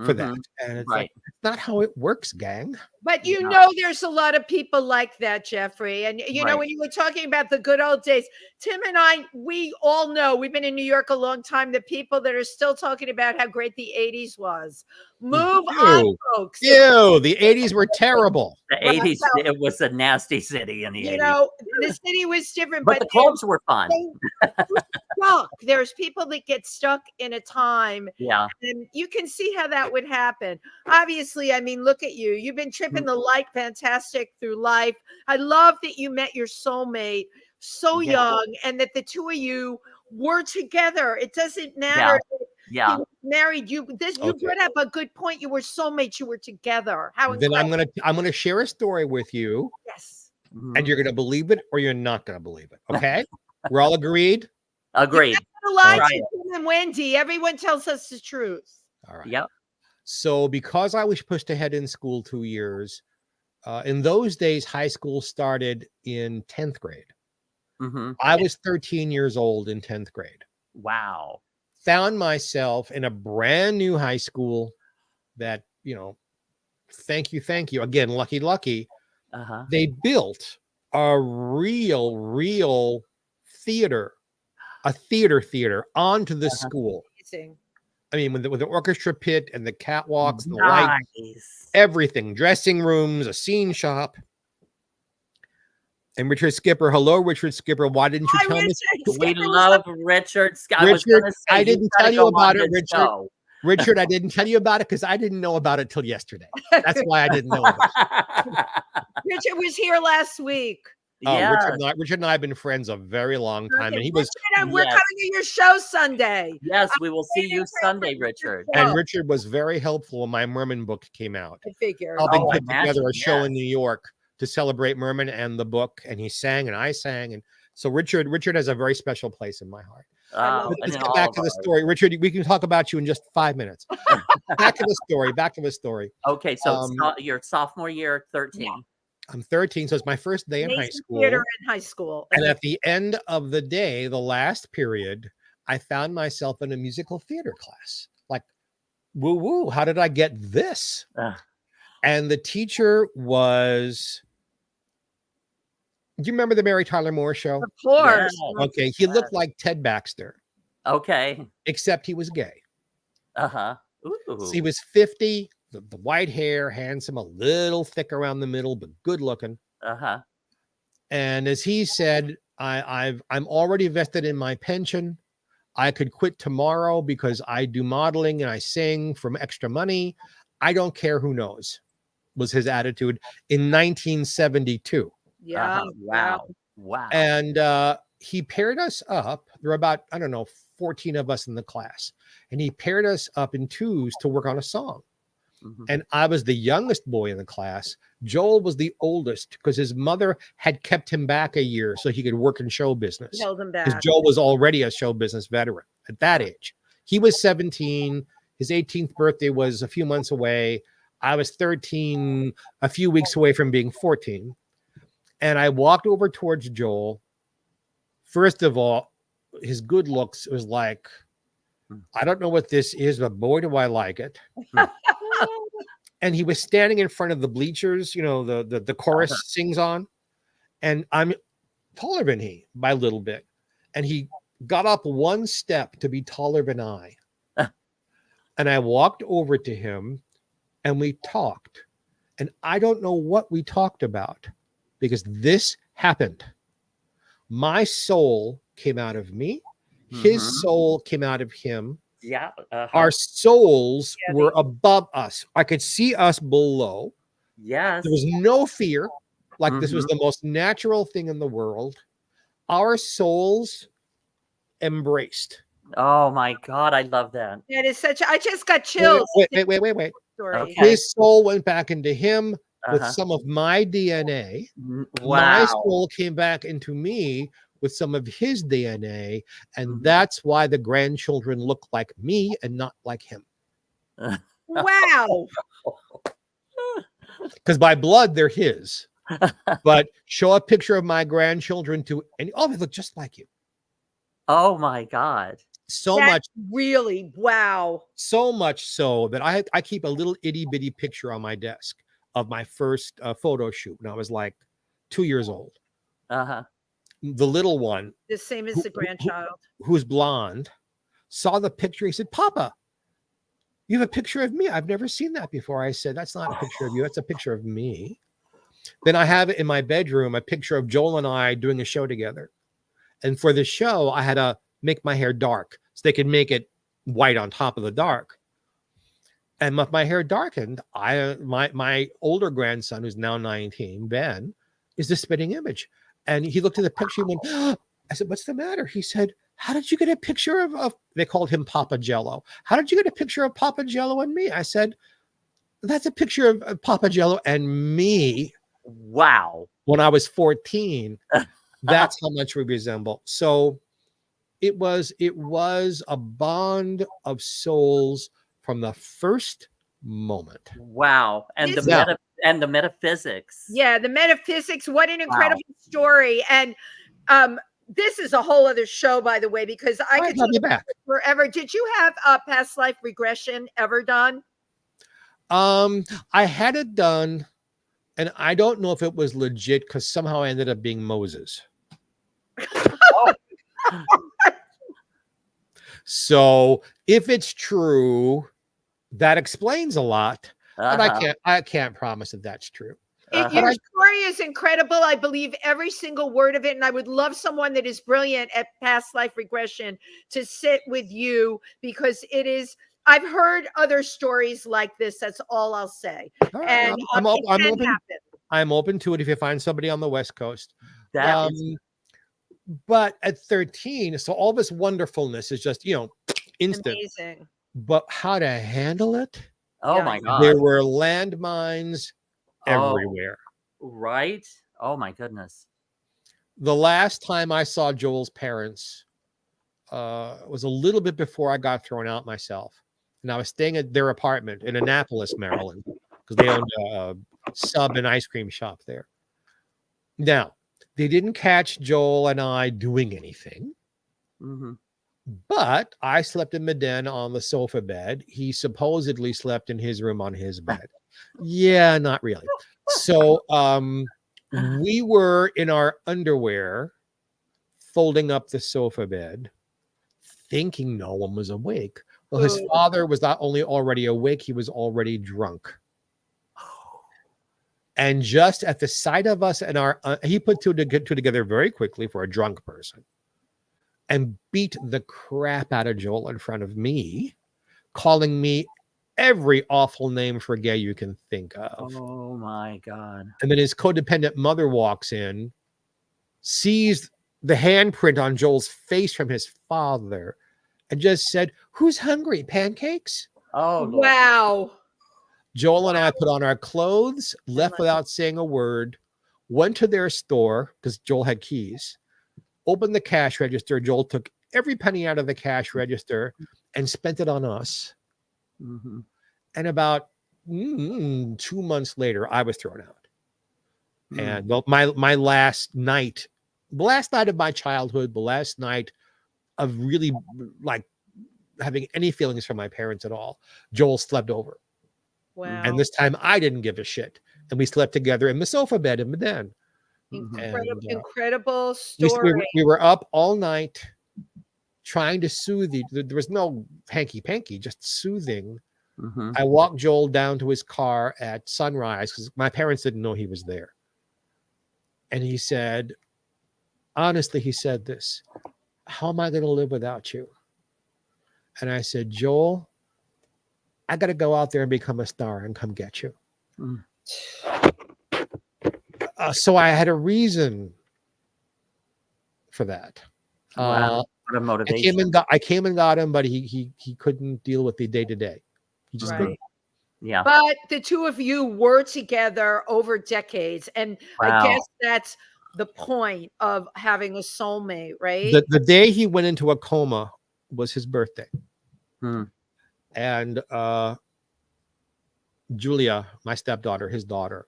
S3: for that. And it's like, it's not how it works, gang.
S1: But you know, there's a lot of people like that, Geoffrey. And you know, when you were talking about the good old days, Tim and I, we all know, we've been in New York a long time, the people that are still talking about how great the 80s was. Move on, folks.
S3: Ew, the 80s were terrible.
S2: The 80s, it was a nasty city in the 80s.
S1: You know, the city was different,
S2: but the clubs were fun.
S1: Stuck. There's people that get stuck in a time.
S2: Yeah.
S1: And you can see how that would happen. Obviously, I mean, look at you. You've been tripping the light fantastic through life. I love that you met your soulmate so young and that the two of you were together. It doesn't matter.
S2: Yeah.
S1: He married you. You brought up a good point. You were soulmates. You were together. How
S3: then I'm gonna share a story with you.
S1: Yes.
S3: And you're gonna believe it or you're not gonna believe it. Okay. We're all agreed.
S1: You're
S2: Agreed.
S1: not gonna lie to Tim and Wendy. Everyone tells us the truth.
S3: All right.
S2: Yep.
S3: So because I was pushed ahead in school 2 years, in those days, high school started in 10th grade. I was 13 years old in 10th grade.
S2: Wow.
S3: Found myself in a brand new high school that, you know, thank you. Again, lucky. They built a real theater, onto the school.
S1: Amazing.
S3: I mean, with the orchestra pit and the catwalks, and the lights, everything, dressing rooms, a scene shop. And Richard Skipper, hello, Richard Skipper. Why didn't you tell me?
S2: We love Richard.
S3: Richard, I didn't tell you about it, Richard. Richard, I didn't tell you about it because I didn't know about it till yesterday. That's why I didn't know about it.
S1: Richard was here last week.
S3: Richard and I have been friends a very long time, and he was.
S1: Richard, we're coming to your show Sunday.
S2: Yes, we will see you Sunday, Richard.
S3: And Richard was very helpful when my Merman book came out.
S1: I figured.
S3: Helping put together a show in New York to celebrate Merman and the book, and he sang and I sang, and so Richard has a very special place in my heart. Let's get back to the story, Richard. We can talk about you in just 5 minutes. Back to the story.
S2: Okay, so your sophomore year, 13.
S3: I'm 13, so it's my first day in high school.
S1: Theater in high school.
S3: And at the end of the day, the last period, I found myself in a musical theater class. Like, woo, how did I get this? And the teacher was, do you remember the Mary Tyler Moore Show?
S1: Of course.
S3: Yeah. Okay, he looked like Ted Baxter.
S2: Okay.
S3: Except he was gay.
S2: Ooh.
S3: So he was 50, the white hair, handsome, a little thick around the middle, but good looking. And as he said, I'm already vested in my pension. I could quit tomorrow because I do modeling and I sing from extra money. I don't care who knows, was his attitude in 1972.
S1: Yeah.
S2: Wow.
S3: And he paired us up. There were about, 14 of us in the class. And he paired us up in twos to work on a song. And I was the youngest boy in the class. Joel was the oldest because his mother had kept him back a year so he could work in show business.
S1: Held him back.
S3: Because Joel was already a show business veteran at that age. He was 17. His 18th birthday was a few months away. I was 13, a few weeks away from being 14. And I walked over towards Joel. First of all, his good looks was like, I don't know what this is, but boy, do I like it. And he was standing in front of the bleachers, the chorus sings on. And I'm taller than he by a little bit. And he got up one step to be taller than I. And I walked over to him and we talked. And I don't know what we talked about because this happened. My soul came out of me. His soul came out of him.
S2: Yeah.
S3: Our souls were above us. I could see us below.
S2: Yes.
S3: There was no fear. Like this was the most natural thing in the world. Our souls embraced.
S2: Oh my God. I love that.
S1: It is I just got chills.
S3: Wait.
S1: Okay.
S3: His soul went back into him with some of my DNA.
S2: Wow.
S3: My soul came back into me with some of his DNA. And that's why the grandchildren look like me and not like him.
S1: Wow.
S3: Because by blood, they're his. But show a picture of my grandchildren to, and they look just like you.
S2: Oh my God.
S3: So
S1: That's
S3: much,
S1: really, wow.
S3: so much so that I keep a little itty bitty picture on my desk of my first photo shoot when I was like 2 years old.
S2: Uh-huh.
S3: The little one,
S1: The same as the grandchild.
S3: who's blonde, saw the picture. He said, "Papa, you have a picture of me. I've never seen that before." I said, "That's not a picture of you. That's a picture of me." Then I have it in my bedroom, a picture of Joel and I doing a show together. And for the show, I had to make my hair dark so they could make it white on top of the dark. And with my hair darkened, my older grandson, who's now 19, Ben, is the spitting image. And he looked at the picture and went, "Oh." I said, "What's the matter?" He said, "How did you get a picture of," they called him Papa Jello. "How did you get a picture of Papa Jello and me?" I said, "That's a picture of Papa Jello and me."
S2: Wow.
S3: When I was 14. That's how much we resemble. So it was a bond of souls from the first moment.
S2: Wow. And the metaphysics.
S1: Yeah, the metaphysics. What an incredible story. And this is a whole other show, by the way, because I could talk
S3: back
S1: forever. Did you have past life regression ever done?
S3: I had it done, and I don't know if it was legit because somehow I ended up being Moses.
S2: Oh.
S3: So if it's true, that explains a lot. But I can't promise that that's true.
S1: Your story is incredible. I believe every single word of it. And I would love someone that is brilliant at past life regression to sit with you, because it is, I've heard other stories like this. That's all I'll say.
S3: Right,
S1: and
S3: I'm open.
S1: Happen.
S3: I'm open to it if you find somebody on the West Coast.
S2: That is...
S3: But at 13, so all this wonderfulness is just, instant.
S1: Amazing.
S3: But how to handle it?
S2: Oh my God.
S3: There were landmines everywhere.
S2: Right? Oh my goodness.
S3: The last time I saw Joel's parents was a little bit before I got thrown out myself. And I was staying at their apartment in Annapolis, Maryland, because they owned a sub and ice cream shop there. Now, they didn't catch Joel and I doing anything.
S2: Mm-hmm.
S3: But I slept in the den on the sofa bed. He supposedly slept in his room on his bed. Yeah, not really. So we were in our underwear folding up the sofa bed, thinking no one was awake. Well, his father was not only already awake, he was already drunk. And just at the sight of us and he put two together very quickly for a drunk person and beat the crap out of Joel in front of me, calling me every awful name for gay you can think of.
S2: Oh my God. And
S3: then his codependent mother walks in, sees the handprint on Joel's face from his father, and just said, "Who's hungry? Pancakes?"
S2: Oh,
S1: wow.
S3: Joel and I put on our clothes, left without saying a word, went to their store because Joel had keys, opened the cash register. Joel took every penny out of the cash register and spent it on us.
S2: Mm-hmm.
S3: And about 2 months later, I was thrown out. And my last night, the last night of my childhood, the last night of really like having any feelings for my parents at all, Joel slept over.
S1: Wow.
S3: And this time I didn't give a shit. And we slept together in the sofa bed in the den.
S1: Incredible story.
S3: We were up all night trying to soothe. There was no hanky-panky, just soothing.
S2: Mm-hmm.
S3: I walked Joel down to his car at sunrise because my parents didn't know he was there. And he said, honestly, he said this, "How am I going to live without you?" And I said, "Joel, I got to go out there and become a star and come get you."
S2: Mm.
S3: So I had a reason for that.
S2: Wow. What a motivation.
S3: I came and got him, but he couldn't deal with the day-to-day. He just couldn't.
S2: Yeah.
S1: But the two of you were together over decades. And I guess that's the point of having a soulmate, right?
S3: The day he went into a coma was his birthday. And Julia, my stepdaughter, his daughter,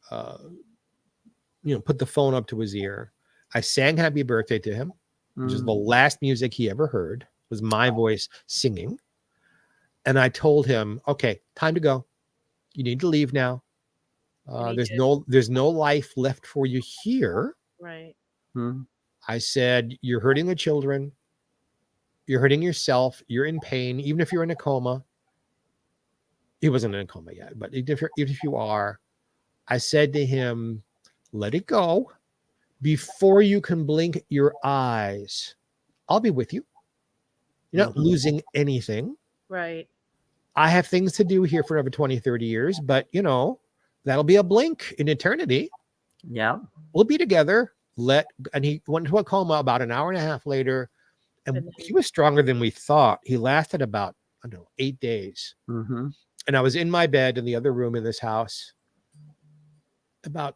S3: put the phone up to his ear. I sang happy birthday to him, which is the last music he ever heard. was my voice singing. And I told him, okay, time to go. You need to leave now. There's no life left for you here.
S1: Right.
S3: I said, you're hurting the children. You're hurting yourself. You're in pain, even if you're in a coma. He wasn't in a coma yet, but even if you are, I said to him, let it go. Before you can blink your eyes, I'll be with you. You're not losing anything.
S1: Right.
S3: I have things to do here for another 20, 30 years, but that'll be a blink in eternity.
S2: Yeah.
S3: We'll be together. And he went into a coma about an hour and a half later. And he was stronger than we thought. He lasted about, 8 days. And I was in my bed in the other room in this house about,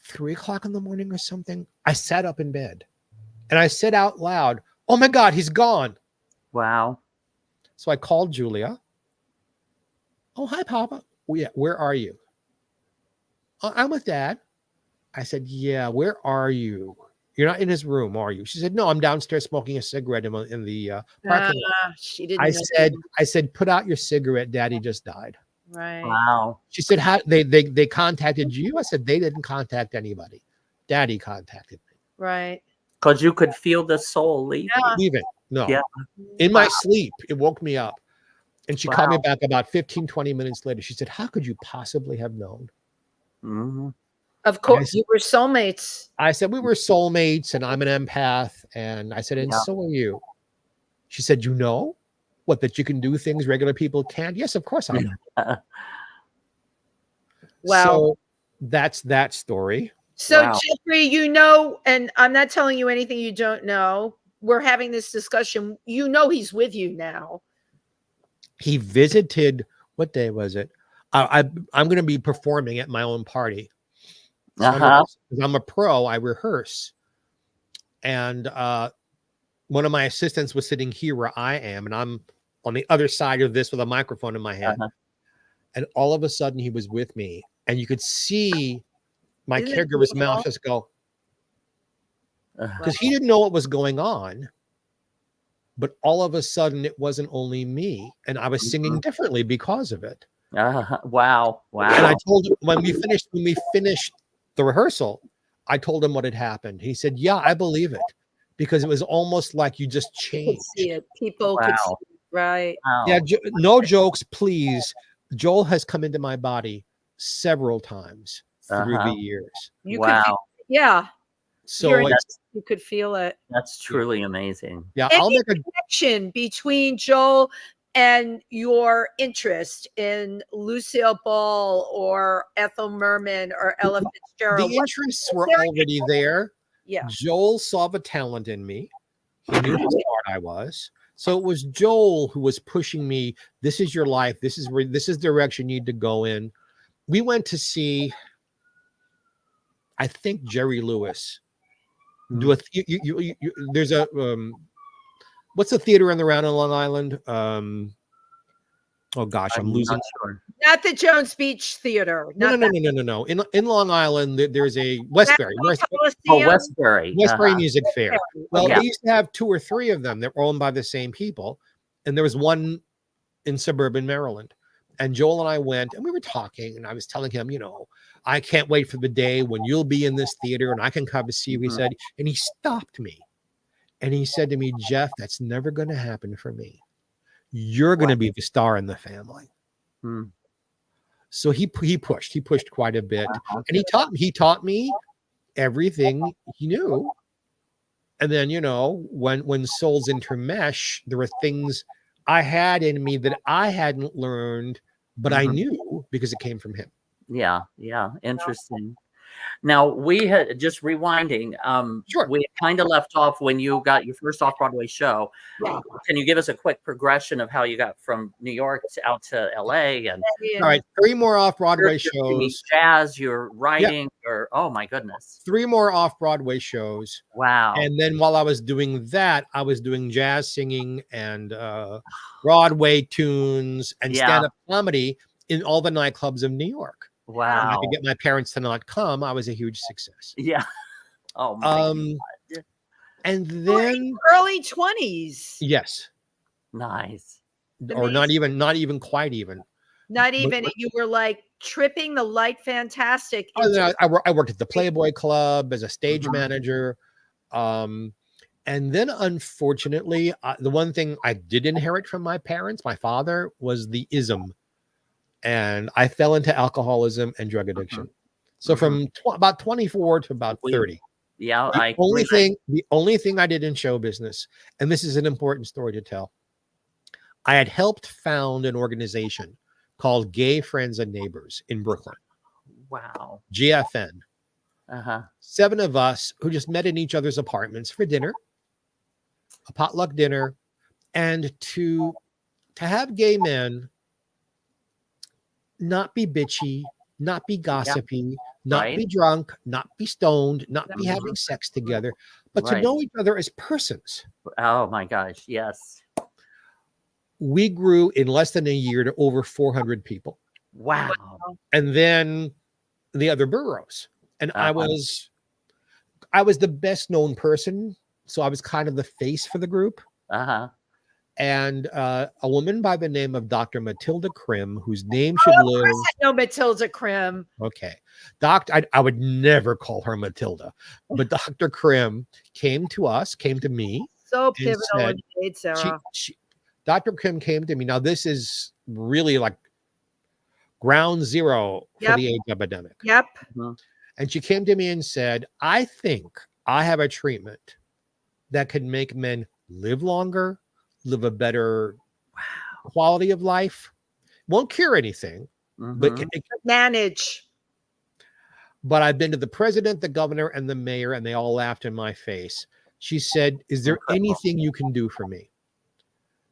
S3: 3 o'clock in the morning or something. I sat up in bed and I said out loud, oh my God, he's gone.
S2: Wow.
S3: So I called Julia. Oh, hi, Papa. Oh, yeah, where are you? Oh, I'm with Dad. I said, yeah, where are you? You're not in his room, are you? She said, no, I'm downstairs smoking a cigarette in the parking lot.
S1: She didn't
S3: I said, put out your cigarette. Daddy just died.
S1: Right.
S2: Wow.
S3: She said, how they contacted you? I said, they didn't contact anybody. Daddy contacted me.
S1: Right.
S2: Because you could feel the soul leaving.
S3: Leaving. No.
S2: Yeah.
S3: In my sleep, it woke me up. And she called me back about 15, 20 minutes later. She said, how could you possibly have known?
S1: Of course, you were soulmates.
S3: I said, we were soulmates, and I'm an empath. And I said, and so are you. She said, you know what, that you can do things regular people can't? Yes, of course I know.
S1: Wow.
S3: So that's that story.
S1: So Geoffrey, and I'm not telling you anything you don't know. We're having this discussion. He's with you now.
S3: He visited, what day was it? I'm going to be performing at my own party. So I'm a pro, I rehearse. And one of my assistants was sitting here where I am, and I'm on the other side of this with a microphone in my hand. And all of a sudden he was with me, and you could see my caregiver's mouth just go, because he didn't know what was going on. But all of a sudden it wasn't only me, and I was singing differently because of it.
S2: Wow.
S3: And I told him when we finished the rehearsal, I told him what had happened. He said, yeah, I believe it, because it was almost like you just changed.
S1: See it. People could see it. Right.
S2: Wow.
S3: Yeah. No jokes, please. Joel has come into my body several times through the years. So
S1: you could feel it.
S2: That's truly amazing.
S3: Yeah.
S1: I'll make a connection between Joel and your interest in Lucille Ball or Ethel Merman or Ella Fitzgerald.
S3: The interests were already there.
S1: Yeah.
S3: Joel saw the talent in me. He knew how smart I was. So it was Joel who was pushing me. This is your life. This is the direction you need to go in. We went to see, I think, Jerry Lewis do there's a what's the theater around in Long Island? Oh gosh, I'm losing.
S2: Not sure.
S1: Not the Jones Beach Theater.
S3: No. In Long Island, there's a Westbury.
S2: Westbury
S3: Music Fair. Well, they used to have 2 or 3 of them that were owned by the same people, and there was one in suburban Maryland. And Joel and I went, and we were talking, and I was telling him, I can't wait for the day when you'll be in this theater and I can come to see you. He said, and he stopped me, and he said to me, Jeff, that's never going to happen for me. You're going to be the star in the family. So he pushed quite a bit, and he taught me everything he knew. And then, when souls intermesh, there were things I had in me that I hadn't learned, but I knew because it came from him.
S2: Yeah. Interesting. Now, we had just rewinding. We kind of left off when you got your first off-Broadway show. Can you give us a quick progression of how you got from New York out to LA? And
S3: all right, 3 more off-Broadway shows.
S2: Jazz, you're writing, or oh my goodness,
S3: 3 more off-Broadway shows.
S2: Wow!
S3: And then while I was doing that, I was doing jazz singing and Broadway tunes and stand-up comedy in all the nightclubs of New York.
S2: Wow!
S3: And I could get my parents to not come. I was a huge success.
S2: Yeah. Oh my God.
S3: And then
S1: early 20s.
S3: Yes.
S2: Nice.
S3: Or not even quite even.
S1: Not even. You were like tripping the light fantastic.
S3: I worked at the Playboy Club as a stage manager. And then, unfortunately, the one thing I did inherit from my parents, my father, was the ism. And I fell into alcoholism and drug addiction. So from about 24 to about 30.
S2: Yeah.
S3: The only thing I did in show business, and this is an important story to tell, I had helped found an organization called Gay Friends and Neighbors in Brooklyn.
S2: Wow.
S3: GFN. 7 of us who just met in each other's apartments for dinner, a potluck dinner, and to have gay men not be bitchy, not be gossipy, not be drunk, not be stoned, not be having sex together, but to know each other as persons.
S2: Oh my gosh, yes.
S3: We grew in less than a year to over 400 people.
S2: Wow.
S3: And then the other boroughs. And I was the best known person, so I was kind of the face for the group. And a woman by the name of Dr. Matilda Krim, whose name should live.
S1: I know Matilda Krim.
S3: Okay. I would never call her Matilda, but Dr. Krim came to me.
S1: So pivotal indeed, Sarah.
S3: Dr. Krim came to me. Now, this is really like ground zero for the AIDS epidemic.
S1: Yep.
S3: And she came to me and said, I think I have a treatment that can make men live longer, live a better quality of life. Won't cure anything, but can
S1: manage.
S3: But I've been to the president, the governor, and the mayor, and they all laughed in my face. She said, is there anything you can do for me?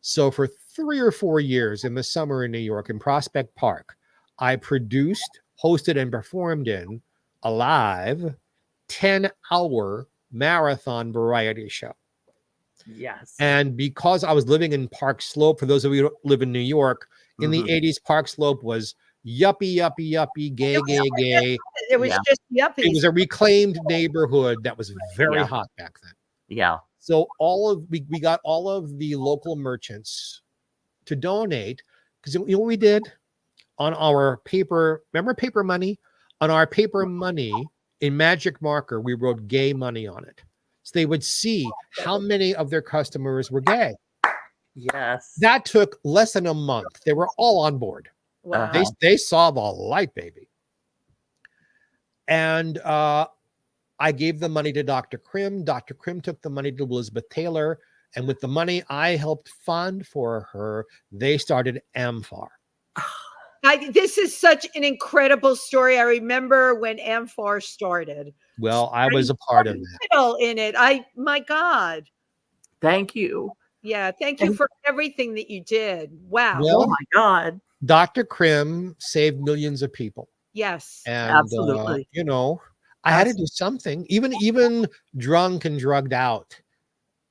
S3: So for 3 or 4 years in the summer in New York, in Prospect Park, I produced, hosted, and performed in a live 10-hour marathon variety show.
S2: Yes.
S3: And because I was living in Park Slope, for those of you who live in New York, in the 80s, Park Slope was yuppie, gay.
S1: It was just yuppie.
S3: It was a reclaimed neighborhood that was very hot back then.
S2: Yeah.
S3: So we got all of the local merchants to donate, because you know what we did on our paper, remember paper money? On our paper money in magic marker, we wrote gay money on it. So they would see how many of their customers were gay.
S2: Yes.
S3: That took less than a month. They were all on board.
S1: Wow.
S3: They saw the light, baby. And I gave the money to Dr. Krim. Dr. Krim took the money to Elizabeth Taylor. And with the money I helped fund for her, they started AMFAR.
S1: This is such an incredible story. I remember when AMFAR started.
S3: Well, I was a part of that.
S1: In it. My God.
S2: Thank you.
S1: Yeah, thank you for everything that you did. Wow.
S3: Well,
S2: oh my God.
S3: Dr. Krim saved millions of people.
S1: Yes.
S3: And,
S2: absolutely.
S3: I had to do something. Even drunk and drugged out,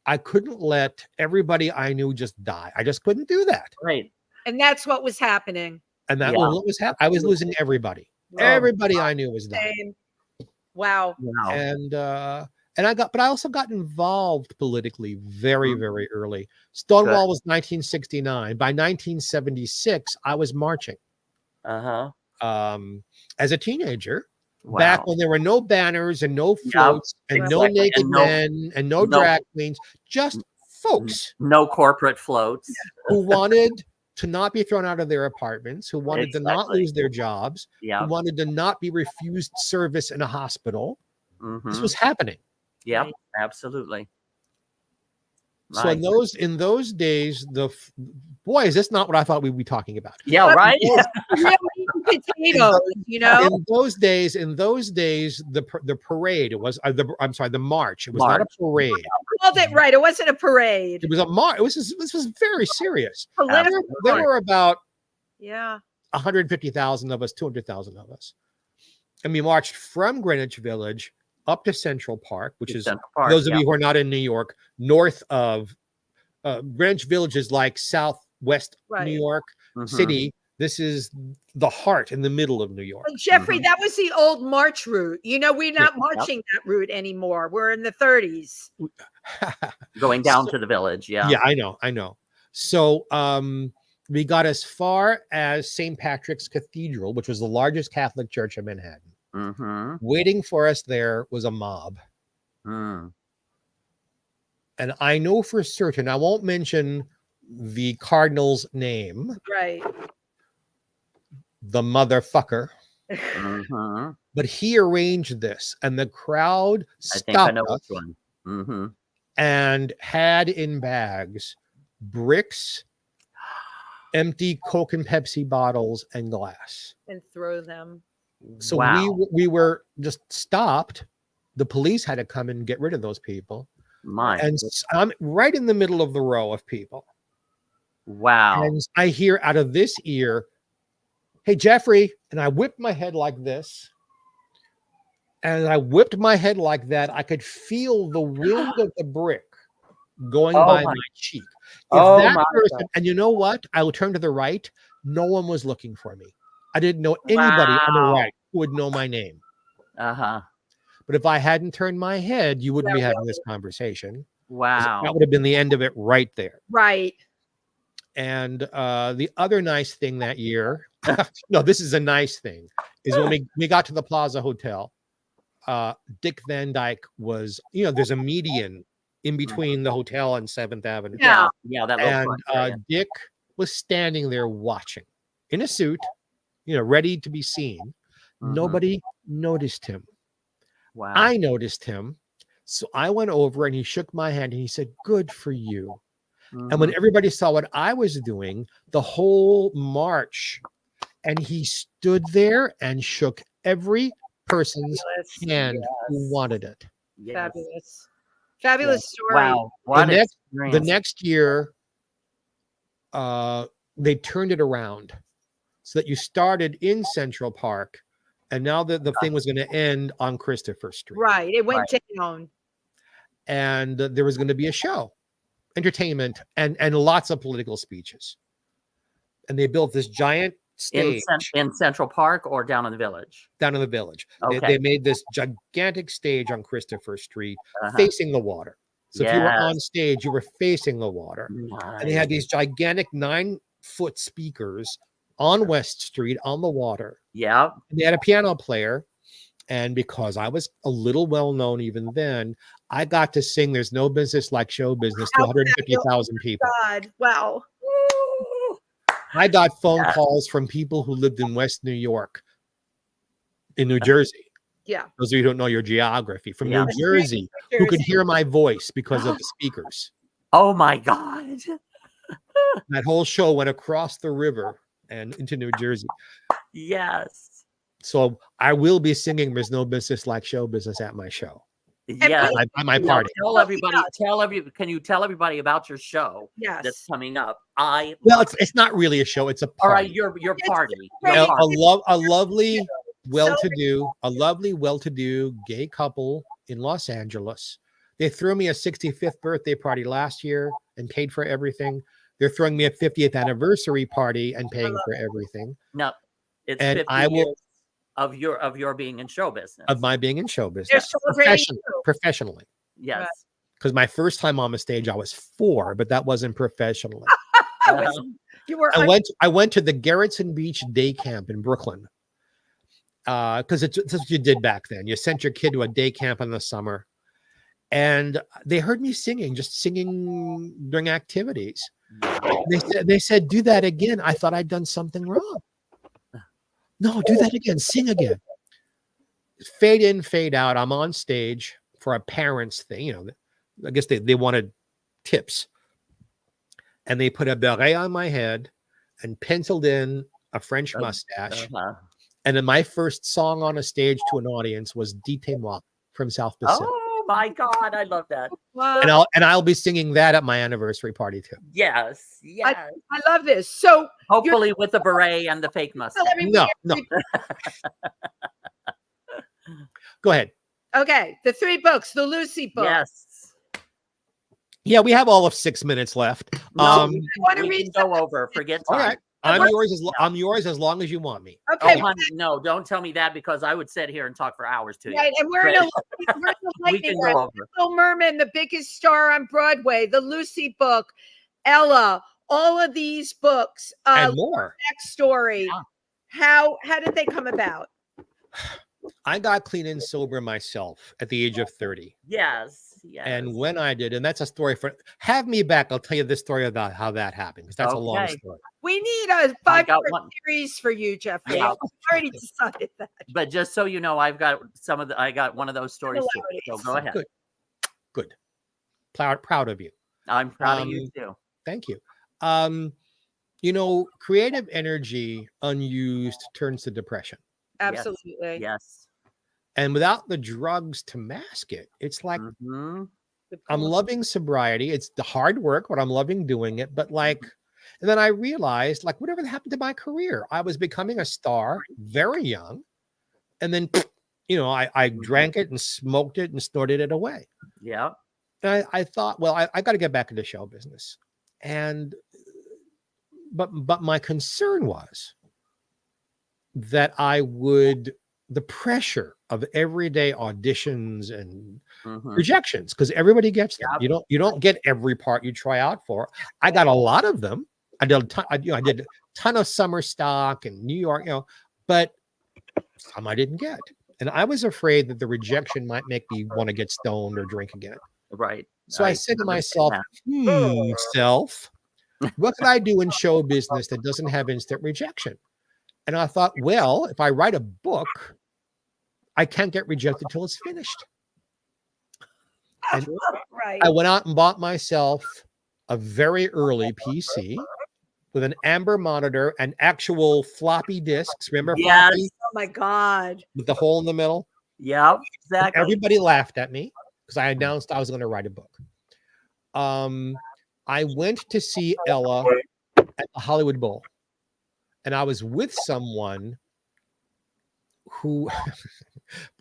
S3: I couldn't let everybody I knew just die. I just couldn't do that.
S2: Right.
S1: And that's what was happening.
S3: And that was what was happening. I was losing everybody. Everybody I knew was dying.
S1: Wow.
S3: And I also got involved politically very, very early. Stonewall was 1969. By 1976, I was marching. As a teenager. Wow. Back when there were no banners and no floats and no naked men and no drag queens, just folks.
S2: No corporate floats.
S3: Who wanted to not be thrown out of their apartments, who wanted to not lose their jobs, who wanted to not be refused service in a hospital. This was happening.
S2: Yep, absolutely.
S3: So in those days, boy, is this not what I thought we'd be talking about?
S2: Yeah, right.
S1: Potatoes,
S3: In those days, the parade. It was the march. It was not a parade.
S1: Called it right. It wasn't a parade.
S3: It was a march. This was very serious. There were about 150,000 of us, 200,000 of us, and we marched from Greenwich Village up to Central Park, which is those of you who are not in New York, north of Greenwich Village is like southwest New York City. This is the heart in the middle of New York.
S1: Well, Geoffrey, that was the old March route. You know, we're not marching that route anymore. We're in the 30s.
S2: Going down to the village. Yeah.
S3: Yeah, I know. So we got as far as St. Patrick's Cathedral, which was the largest Catholic church in Manhattan.
S2: Mm-hmm.
S3: Waiting for us there was a mob.
S2: Mm.
S3: And I know for certain, I won't mention the cardinal's name.
S1: Right.
S3: The motherfucker.
S2: Mm-hmm.
S3: But he arranged this, and the crowd stopped
S2: I think I know which one. Mm-hmm.
S3: and had in bags bricks, empty Coke and Pepsi bottles, and glass.
S1: And throw them.
S3: So
S2: wow.
S3: we were just stopped. The police had to come and get rid of those people. And I'm right in the middle of the row of people.
S2: Wow.
S3: And I hear out of this ear, "Hey, Geoffrey," and I whipped my head like this. And I whipped my head like that. I could feel the wind of the brick going by my cheek. And you know what? I would turn to the right. No one was looking for me. I didn't know anybody on the right who would know my name.
S2: Uh-huh.
S3: But if I hadn't turned my head, you wouldn't be having this conversation.
S2: Wow.
S3: That would have been the end of it right there.
S1: Right.
S3: And the other nice thing that year, no, this is a nice thing, is when we got to the Plaza Hotel, Dick Van Dyke was, there's a median in between the hotel and 7th Avenue.
S2: Yeah. That
S3: and Dick was standing there watching in a suit, ready to be seen. Mm-hmm. Nobody noticed him.
S2: Wow.
S3: I noticed him. So I went over and he shook my hand and he said, "Good for you." Mm-hmm. And when everybody saw what I was doing, the whole march, and he stood there and shook every person's hand who wanted it.
S1: Yes. Fabulous story.
S2: Wow.
S3: The next year, they turned it around so that you started in Central Park, and now the thing was going to end on Christopher Street.
S1: Right. It went down.
S3: And there was going to be a show, entertainment, and lots of political speeches. And they built this giant stage
S2: in Central Park or down in the village.
S3: Down in the village.
S2: Okay.
S3: They made this gigantic stage on Christopher Street, facing the water. So if you were on stage, you were facing the water. Nice. And they had these gigantic 9-foot speakers on West Street on the water.
S2: Yeah.
S3: And they had a piano player. And because I was a little well known even then, I got to sing "There's No Business Like Show Business" to 150,000 people.
S1: God, wow.
S3: I got phone calls from people who lived in West New York, in New Jersey.
S1: Yeah.
S3: Those of you who don't know your geography, from New Jersey, who could hear my voice because of the speakers.
S2: Oh my God.
S3: That whole show went across the river and into New Jersey.
S2: Yes.
S3: So I will be singing "There's No Business Like Show Business" at my show.
S2: Yeah.
S3: At my party.
S2: Can you tell everybody about your show that's coming up?
S3: Well, it's not really a show, it's a party.
S2: All right, your party.
S3: A lovely, well-to-do gay couple in Los Angeles. They threw me a 65th birthday party last year and paid for everything. They're throwing me a 50th anniversary party and paying for everything.
S2: No, it's
S3: and
S2: 50
S3: I will
S2: years of your being in show business.
S3: Of my being in show business. Professionally.
S2: Yes.
S3: Because my first time on the stage, I was 4, but that wasn't professionally. I went to the Gerritsen Beach day camp in Brooklyn. Because it's what you did back then. You sent your kid to a day camp in the summer. And they heard me singing during activities. They said, "Do that again." I thought I'd done something wrong. "No, do that again. Sing again." Fade in, fade out. I'm on stage for a parents thing. I guess they wanted tips. And they put a beret on my head and penciled in a French mustache. And then my first song on a stage to an audience was "Dites-moi" from South Pacific.
S2: Oh my God, I love that.
S1: Wow.
S3: And I'll be singing that at my anniversary party too.
S2: Yes.
S1: I love this. So
S2: hopefully with the beret and the fake mustache.
S3: No. Go ahead.
S1: Okay, the 3 books, the Lucy book.
S2: Yes.
S3: Yeah, we have all of 6 minutes left.
S2: No, we can go over. Forget time.
S3: All right. I'm yours as long as you want me.
S1: Okay.
S2: Oh, honey, no, don't tell me that, because I would sit here and talk for hours to you.
S1: Right, and we're in a
S2: We can go over.
S1: Little Merman, the biggest star on Broadway, the Lucy book, Ella, all of these books,
S3: And more.
S1: Backstory.
S2: Yeah.
S1: How did they come about?
S3: I got clean and sober myself at the age of 30.
S2: Yes.
S3: And when I did, and that's a story for, have me back. I'll tell you this story about how that happened, because that's a long story.
S1: We need a 5-part series for you, Geoffrey.
S2: Yeah.
S1: I've already decided that.
S2: But just so you know, I got one of those stories too. So go ahead.
S3: Good. Proud of you.
S2: I'm proud of you too.
S3: Thank you. Creative energy unused turns to depression.
S1: Absolutely.
S2: Yes.
S3: And without the drugs to mask it, it's like, I'm loving sobriety. It's the hard work, but I'm loving doing it. But and then I realized, whatever happened to my career? I was becoming a star very young. And then, I drank it and smoked it and snorted it away.
S2: Yeah.
S3: And I thought, well, I got to get back into show business. But my concern was that the pressure of everyday auditions and rejections, because everybody gets them. You don't get every part you try out for. I got a lot of them. I did a ton of summer stock in New York, but some I didn't get. And I was afraid that the rejection might make me want to get stoned or drink again.
S2: Right.
S3: So I said to myself, self, what could I do in show business that doesn't have instant rejection? And I thought, well, if I write a book, I can't get rejected till it's finished. And I went out and bought myself a very early PC with an amber monitor and actual floppy disks. Remember?
S2: Yes.
S3: Floppy?
S1: Oh my God.
S3: With the hole in the middle.
S2: Yeah, exactly.
S3: And everybody laughed at me because I announced I was going to write a book. I went to see Ella at the Hollywood Bowl. And I was with someone who,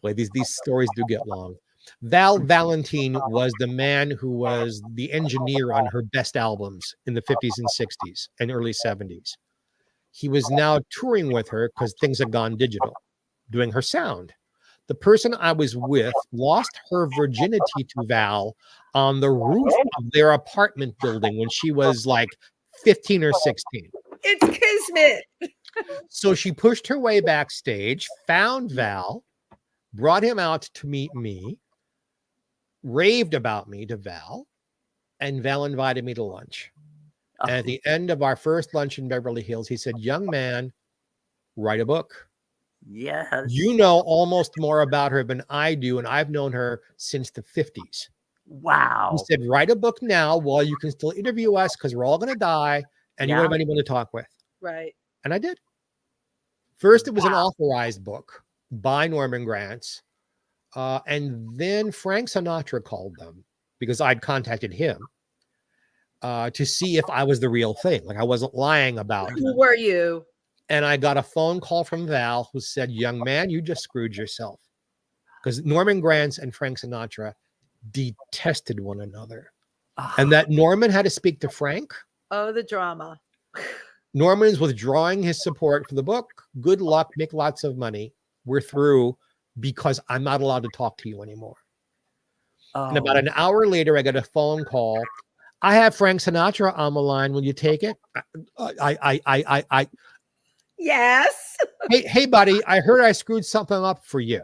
S3: boy, these stories do get long. Val Valentine was the man who was the engineer on her best albums in the 50s and 60s and early 70s. He was now touring with her because things had gone digital, doing her sound. The person I was with lost her virginity to Val on the roof of their apartment building when she was 15 or 16.
S1: It's kismet.
S3: So she pushed her way backstage, found Val, brought him out to meet me, raved about me to Val, and Val invited me to lunch. And at the end of our first lunch in Beverly Hills, he said, young man, write a book.
S2: Yes.
S3: You know almost more about her than I do, and I've known her since the 50s.
S2: Wow.
S3: He said, write a book now while you can still interview us because we're all going to die, and you won't have anyone to talk with.
S1: Right.
S3: And I did. First, it was an authorized book by Norman Granz. And then Frank Sinatra called them because I'd contacted him to see if I was the real thing. I wasn't lying about it.
S1: Who were you?
S3: And I got a phone call from Val who said, young man, you just screwed yourself. Because Norman Granz and Frank Sinatra detested one another. And that Norman had to speak to Frank.
S1: Oh, the drama.
S3: Norman is withdrawing his support for the book. Good luck, make lots of money. We're through because I'm not allowed to talk to you anymore. And about an hour later, I got a phone call. I have Frank Sinatra on the line. Will you take it?
S1: Yes.
S3: Hey, buddy, I heard I screwed something up for you.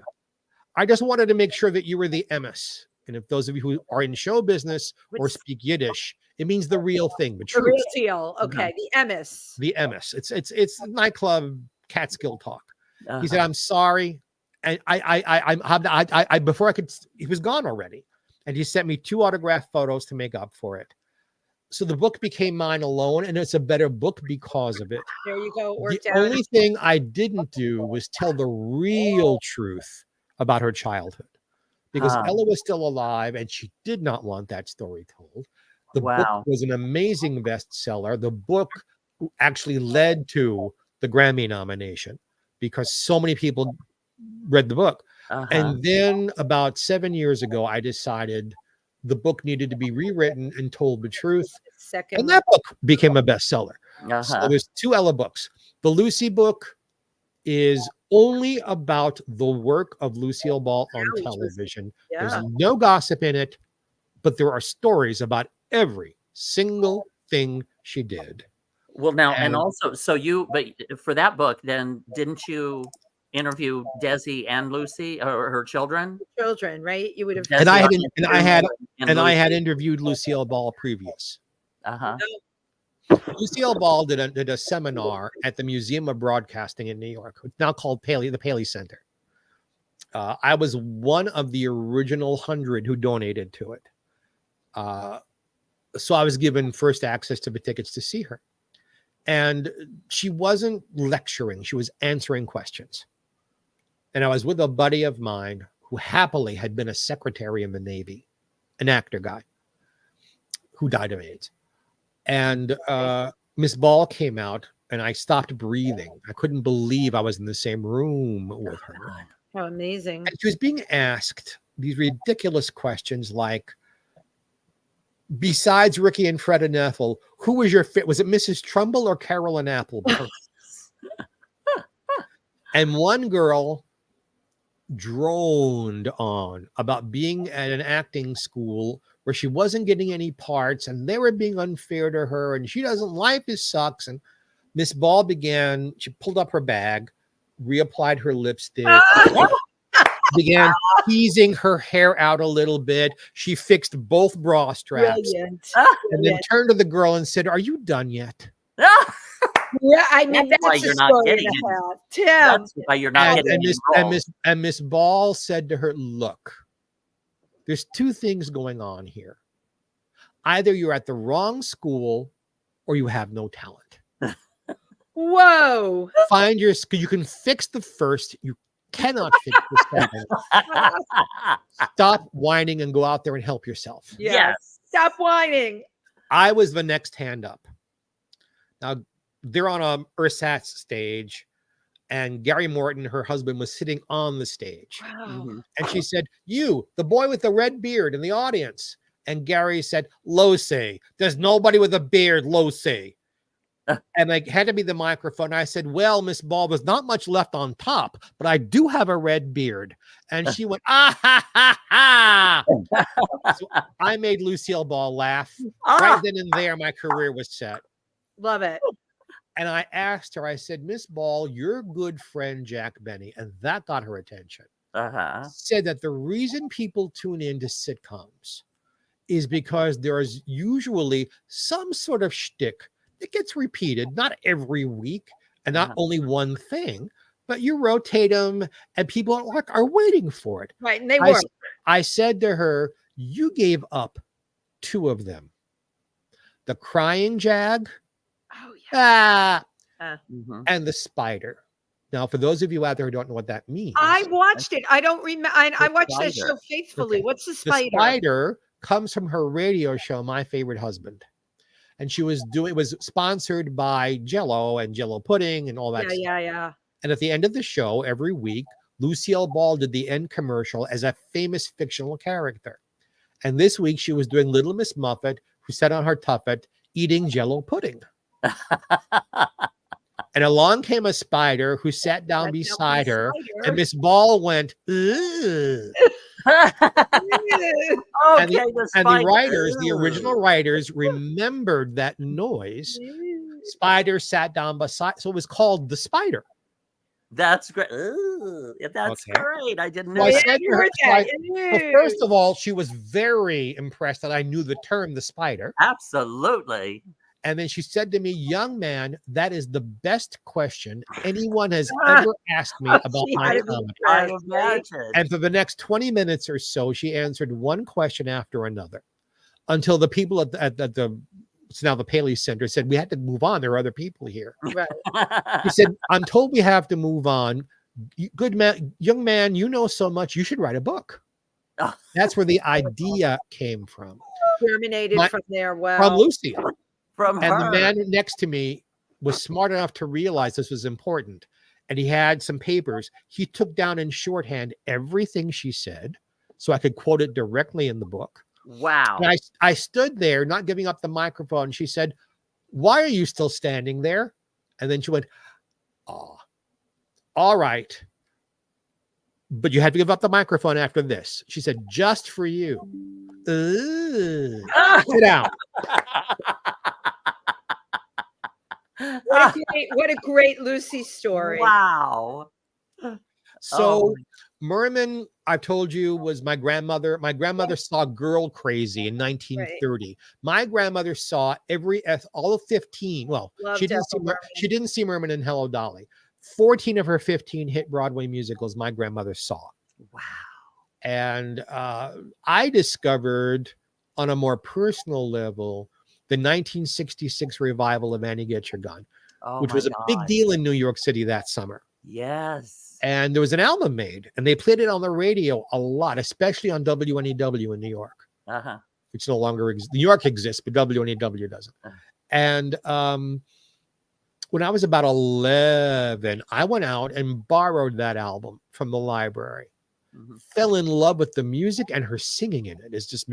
S3: I just wanted to make sure that you were the MS. And if those of you who are in show business or speak Yiddish, it means the real thing, the truth.
S1: The real deal. Okay, the MS.
S3: The MS. It's nightclub Catskill talk. He said, "I'm sorry." And I before I could, he was gone already, and he sent me 2 autographed photos to make up for it. So the book became mine alone, and it's a better book because of it.
S1: There you go. It worked
S3: The
S1: out.
S3: only thing I didn't do was tell the real truth about her childhood, because Ella was still alive, and she did not want that story told. The book was an amazing bestseller. The book actually led to the Grammy nomination because so many people read the book. And then about 7 years ago, I decided the book needed to be rewritten and told the truth. And that book became a bestseller. So there's 2 Ella books. The Lucy book is only about the work of Lucille Ball on television. There's no gossip in it, but there are stories about every single thing she did.
S2: Well, now, and also, but for that book, then didn't you interview Desi and Lucy or her children?
S1: Children, right? You would have.
S3: And I had interviewed Lucille Ball previous. Lucille Ball did a seminar at the Museum of Broadcasting in New York. It's now called the Paley Center. I was one of the original 100 who donated to it. So I was given first access to the tickets to see her. And she wasn't lecturing. She was answering questions. And I was with a buddy of mine who happily had been a secretary in the Navy, an actor guy who died of AIDS. And Miss Ball came out and I stopped breathing. I couldn't believe I was in the same room with her.
S1: How amazing. And
S3: she was being asked these ridiculous questions like, besides Ricky and Fred and Ethel, who was your fit? Was it Mrs. Trumbull or Carolyn Appleby? And one girl droned on about being at an acting school where she wasn't getting any parts and they were being unfair to her and she doesn't, life is sucks. And Miss Ball she pulled up her bag, reapplied her lipstick, began teasing her hair out a little bit. She fixed both bra straps. And then turned to the girl and said, "Are you done yet?"
S1: Yeah, I mean, that's
S2: why you're not getting it.
S1: Tim.
S2: That's why you're not getting it.
S3: And Miss Ball said to her, "Look, there's 2 things going on here. Either you're at the wrong school or you have no talent."
S1: Whoa.
S3: You can fix the first, you cannot fix the second. Stop whining and go out there and help yourself.
S1: Yes. Stop whining.
S3: I was the next hand up. Now, they're on a ersatz stage, and Gary Morton, her husband, was sitting on the stage.
S1: Wow.
S3: And she said, "You, the boy with the red beard in the audience." And Gary said, "Losey, there's nobody with a beard, Losey." And I had to be the microphone. I said, "Well, Miss Ball, there's not much left on top, but I do have a red beard." And she went, "Ah, ha, ha, ha." So I made Lucille Ball laugh. Right then and there, my career was set.
S1: Love it.
S3: And I asked her, I said, "Miss Ball, your good friend Jack Benny," and that got her attention, said that the reason people tune into sitcoms is because there is usually some sort of shtick that gets repeated, not every week, and not only one thing, but you rotate them and people are waiting for it.
S1: Right, and they work.
S3: I said to her, "You gave up 2 of them. The crying Jag and the spider." Now, for those of you out there who don't know what that means.
S1: I watched it. I don't remember. I watched that show faithfully. Okay. What's the spider?
S3: The spider comes from her radio show, My Favorite Husband. And it was sponsored by Jell-O and Jell-O pudding and all that stuff.
S1: Yeah.
S3: And at the end of the show, every week, Lucille Ball did the end commercial as a famous fictional character. And this week, she was doing Little Miss Muffet, who sat on her tuffet eating Jell-O pudding. And along came a spider who sat down beside her, and Miss Ball went, "Ugh." And the original writers remembered that noise. Spider sat down beside, so it was called the spider.
S2: That's great. Ooh, that's great. I didn't know.
S3: Well, I said to her, well, first of all, she was very impressed that I knew the term the spider.
S2: Absolutely.
S3: And then she said to me, "Young man, that is the best question anyone has ever asked me about my comedy." And for the next 20 minutes or so, she answered one question after another until the people at it's now the Paley Center said, "We had to move on. There are other people here."
S1: Right.
S3: He said, "I'm told we have to move on. Good man, young man, you know so much. You should write a book." That's where the idea came from.
S1: Germinated from there. Well,
S3: from Lucy.
S2: From
S3: and
S2: her.
S3: The man next to me was smart enough to realize this was important. And he had some papers. He took down in shorthand everything she said so I could quote it directly in the book.
S2: Wow.
S3: And I stood there, not giving up the microphone. She said, why are you still standing there? And then she went, oh, all right. But you had to give up the microphone after this. She said, just for you. Sit down.
S1: What a great Lucy story.
S2: Wow.
S3: So Merman, I've told you, was my grandmother. My grandmother saw Girl Crazy in 1930. Right. My grandmother saw all of 15. Well, she didn't see Merman and Hello Dolly. 14 of her 15 hit Broadway musicals my grandmother saw.
S2: Wow. And
S3: I discovered on a more personal level the 1966 revival of Annie Get Your Gun, which was a big deal in New York City that summer.
S2: Yes.
S3: And there was an album made, and they played it on the radio a lot, especially on WNEW in New York, which no longer exists. New York exists, but WNEW doesn't. And when I was about 11, I went out and borrowed that album from the library. Fell in love with the music, and her singing in it is just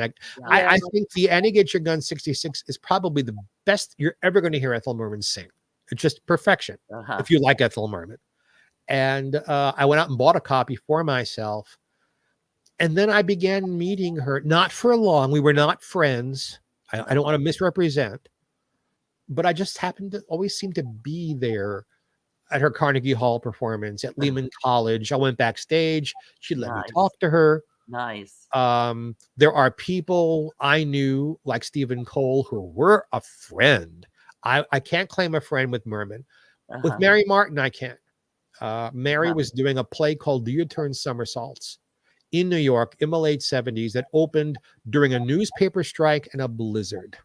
S3: I think the Annie Get Your Gun 66 is probably the best you're ever going to hear Ethel Merman sing. It's just perfection if you like Ethel Merman. And I went out and bought a copy for myself. And then I began meeting her, not for long. We were not friends. I don't want to misrepresent, but I just happened to always seem to be there at her Carnegie Hall performance at Lehman College. I went backstage. She let me talk to her.
S2: Nice.
S3: There are people I knew like Stephen Cole who were a friend. I can't claim a friend with Merman. With Mary Martin, I can't. Mary was doing a play called Do You Turn Somersaults in New York in the late 70s that opened during a newspaper strike and a blizzard.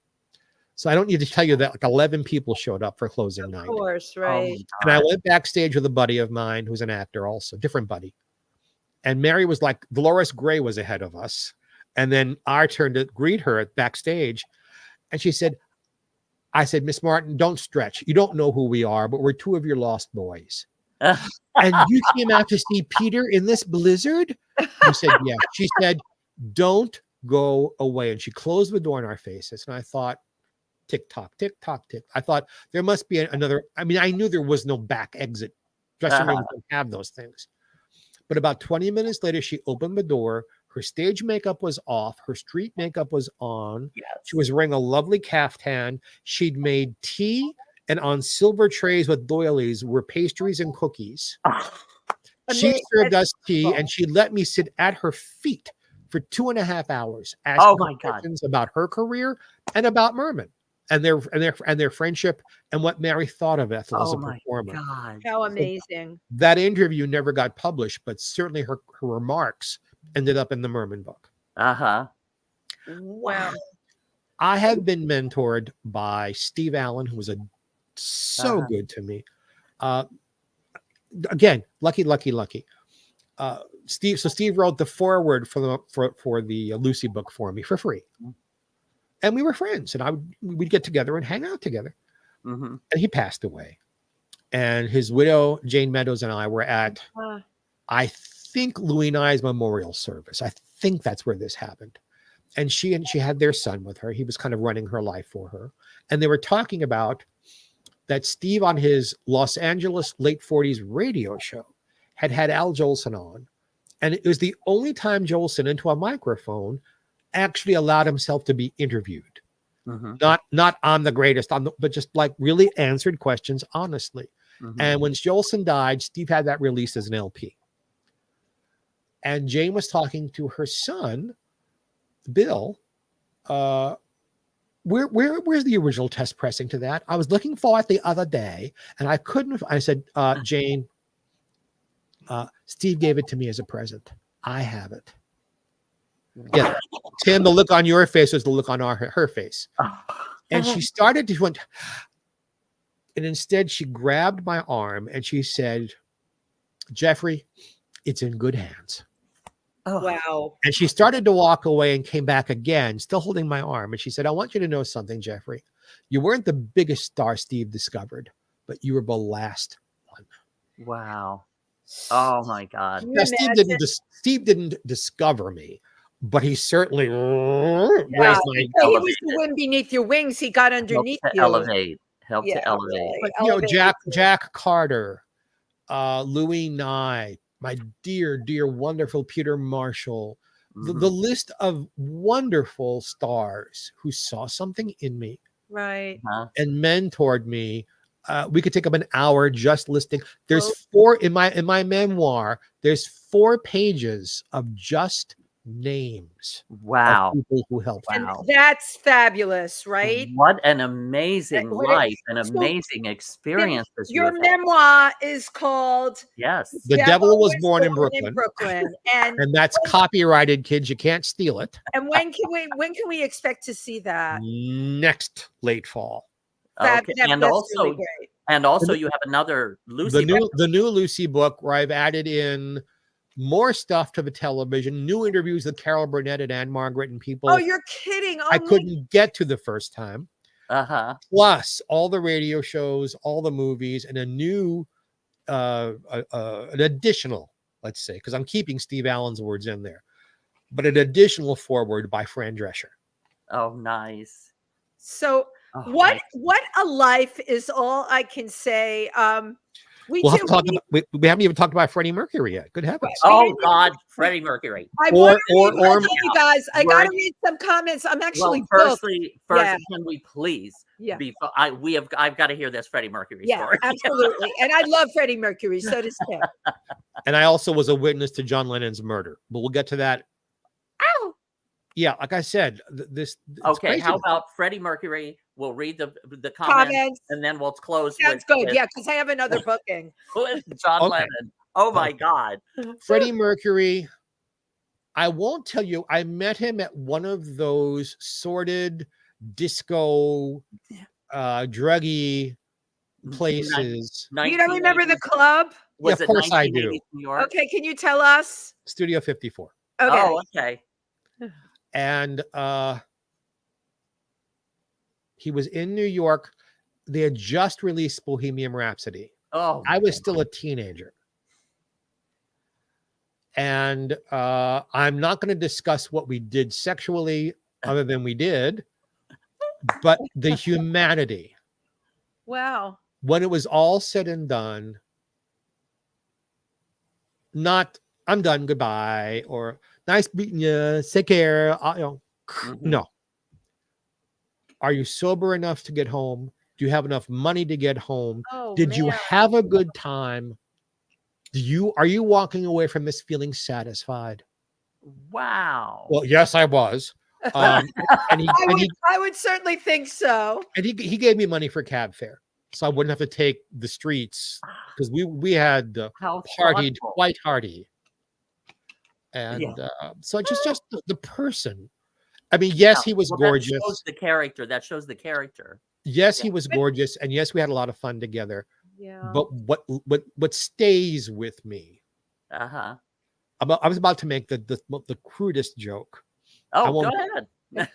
S3: So I don't need to tell you that like 11 people showed up for closing night.
S1: Of course, right.
S3: And I went backstage with a buddy of mine who's an actor also, different buddy. And Mary was like, Dolores Gray was ahead of us. And then our turn to greet her at backstage. And she said, I said, Miss Martin, don't stretch. You don't know who we are, but we're two of your lost boys. And you came out to see Peter in this blizzard? I said, yeah. She said, don't go away. And she closed the door in our faces. And I thought, tick tock, tick tock, tick. I thought there must be another. I mean, I knew there was no back exit. Dressing rooms don't have those things. But about 20 minutes later, she opened the door. Her stage makeup was off. Her street makeup was on.
S2: Yes.
S3: She was wearing a lovely caftan. She'd made tea, and on silver trays with doilies were pastries and cookies. She served us tea, and she let me sit at her feet for 2.5 hours, asking questions about her career and about Merman and their friendship and what Mary thought of Ethel as a performer.
S2: God.
S1: How amazing!
S3: So that interview never got published, but certainly her remarks ended up in the Merman book.
S1: Wow.
S3: I have been mentored by Steve Allen, who was so good to me. Again, lucky. Steve wrote the foreword for the Lucy book for me for free, and we were friends. And we'd get together and hang out together. And he passed away, and his widow Jane Meadows and I were at I think Louis Nye's memorial service. I think that's where this happened. And she had their son with her. He was kind of running her life for her, and they were talking about that Steve on his Los Angeles late 40s radio show had Al Jolson on. And it was the only time Jolson into a microphone actually allowed himself to be interviewed. Not on the greatest, but just like really answered questions honestly. And when Jolson died, Steve had that released as an LP. And Jane was talking to her son, Bill. Where's the original test pressing to that? I was looking for it the other day, and I couldn't. I said, Jane, Steve gave it to me as a present. I have it. Yeah, Tim, the look on your face was the look on her face. And she started to went, and instead she grabbed my arm and she said, Geoffrey, it's in good hands.
S1: Wow.
S3: And she started to walk away and came back again, still holding my arm. And she said, I want you to know something, Geoffrey. You weren't the biggest star Steve discovered, but you were the last one.
S2: Wow. Oh my God.
S3: Now, Steve didn't discover me, but he certainly raised my
S1: he was the wind beneath your wings. He got underneath you.
S2: Elevate. Help to elevate.
S1: really.
S3: But
S1: Elevate
S3: Jack Carter, Louis Nye, my dear wonderful Peter Marshall, the list of wonderful stars who saw something in me,
S1: right.
S3: and mentored me. We could take up an hour just listing. There's 4 in my memoir. There's 4 pages of just names.
S2: Wow.
S3: Of people who helped.
S1: And that's fabulous, right?
S2: What an amazing life, an
S1: So,
S2: amazing experience.
S1: Your memoir is called
S2: Yes.
S3: The Devil Was Born in Brooklyn.
S1: And
S3: that's copyrighted, kids. You can't steal it.
S1: And when can we expect to see that?
S3: Next late fall.
S2: Okay. And also,
S1: really great.
S2: And also you have another Lucy.
S3: The new Lucy book, where I've added in more stuff to the television, new interviews with Carol Burnett and Anne Margaret and people.
S1: Oh, you're kidding. Oh,
S3: I couldn't get to the first time. Plus all the radio shows, all the movies, and a new an additional, let's say, because I'm keeping Steve Allen's words in there, but an additional foreword by Fran Drescher.
S2: Oh, nice.
S1: So what a life is all I can say. We
S3: haven't even talked about Freddie Mercury yet. Good heavens.
S2: Oh God, Freddie Mercury.
S1: You guys, I gotta read some comments. I'm actually
S2: first, can we please? Yeah. I've got to hear this Freddie Mercury story.
S1: Absolutely. And I love Freddie Mercury. So does Tim.
S3: And I also was a witness to John Lennon's murder, but we'll get to that.
S1: Ow.
S3: Yeah, like I said, this.
S2: Okay, crazy. How about Freddie Mercury? We'll read the comments and then we'll close.
S1: That's good. Yeah, because I have another booking.
S2: John Lennon. Oh my God.
S3: Freddie Mercury. I won't tell you. I met him at one of those sordid disco, druggy places.
S1: You don't remember the club?
S3: Yeah, of course I do.
S1: Okay, can you tell us?
S3: Studio 54.
S1: Okay.
S2: Oh, okay.
S3: And he was in New York. They had just released Bohemian Rhapsody.
S2: Oh,
S3: I was still a teenager. And I'm not going to discuss what we did sexually, other than we did, but the humanity.
S1: Wow.
S3: When it was all said and done, not I'm done, goodbye, or nice meeting you, take care. No. Are you sober enough to get home? Do you have enough money to get home? Did you have a good time? Are you walking away from this feeling satisfied?
S2: Wow.
S3: Well, yes, I was. I
S1: would certainly think so.
S3: And he gave me money for cab fare, so I wouldn't have to take the streets, because we had partied quite hardy. And so just the person. I mean, yes, he was gorgeous.
S2: That shows the character.
S3: Yes, he was gorgeous, and yes, we had a lot of fun together.
S1: Yeah.
S3: But what stays with me? I was about to make the crudest joke.
S2: Oh, go ahead.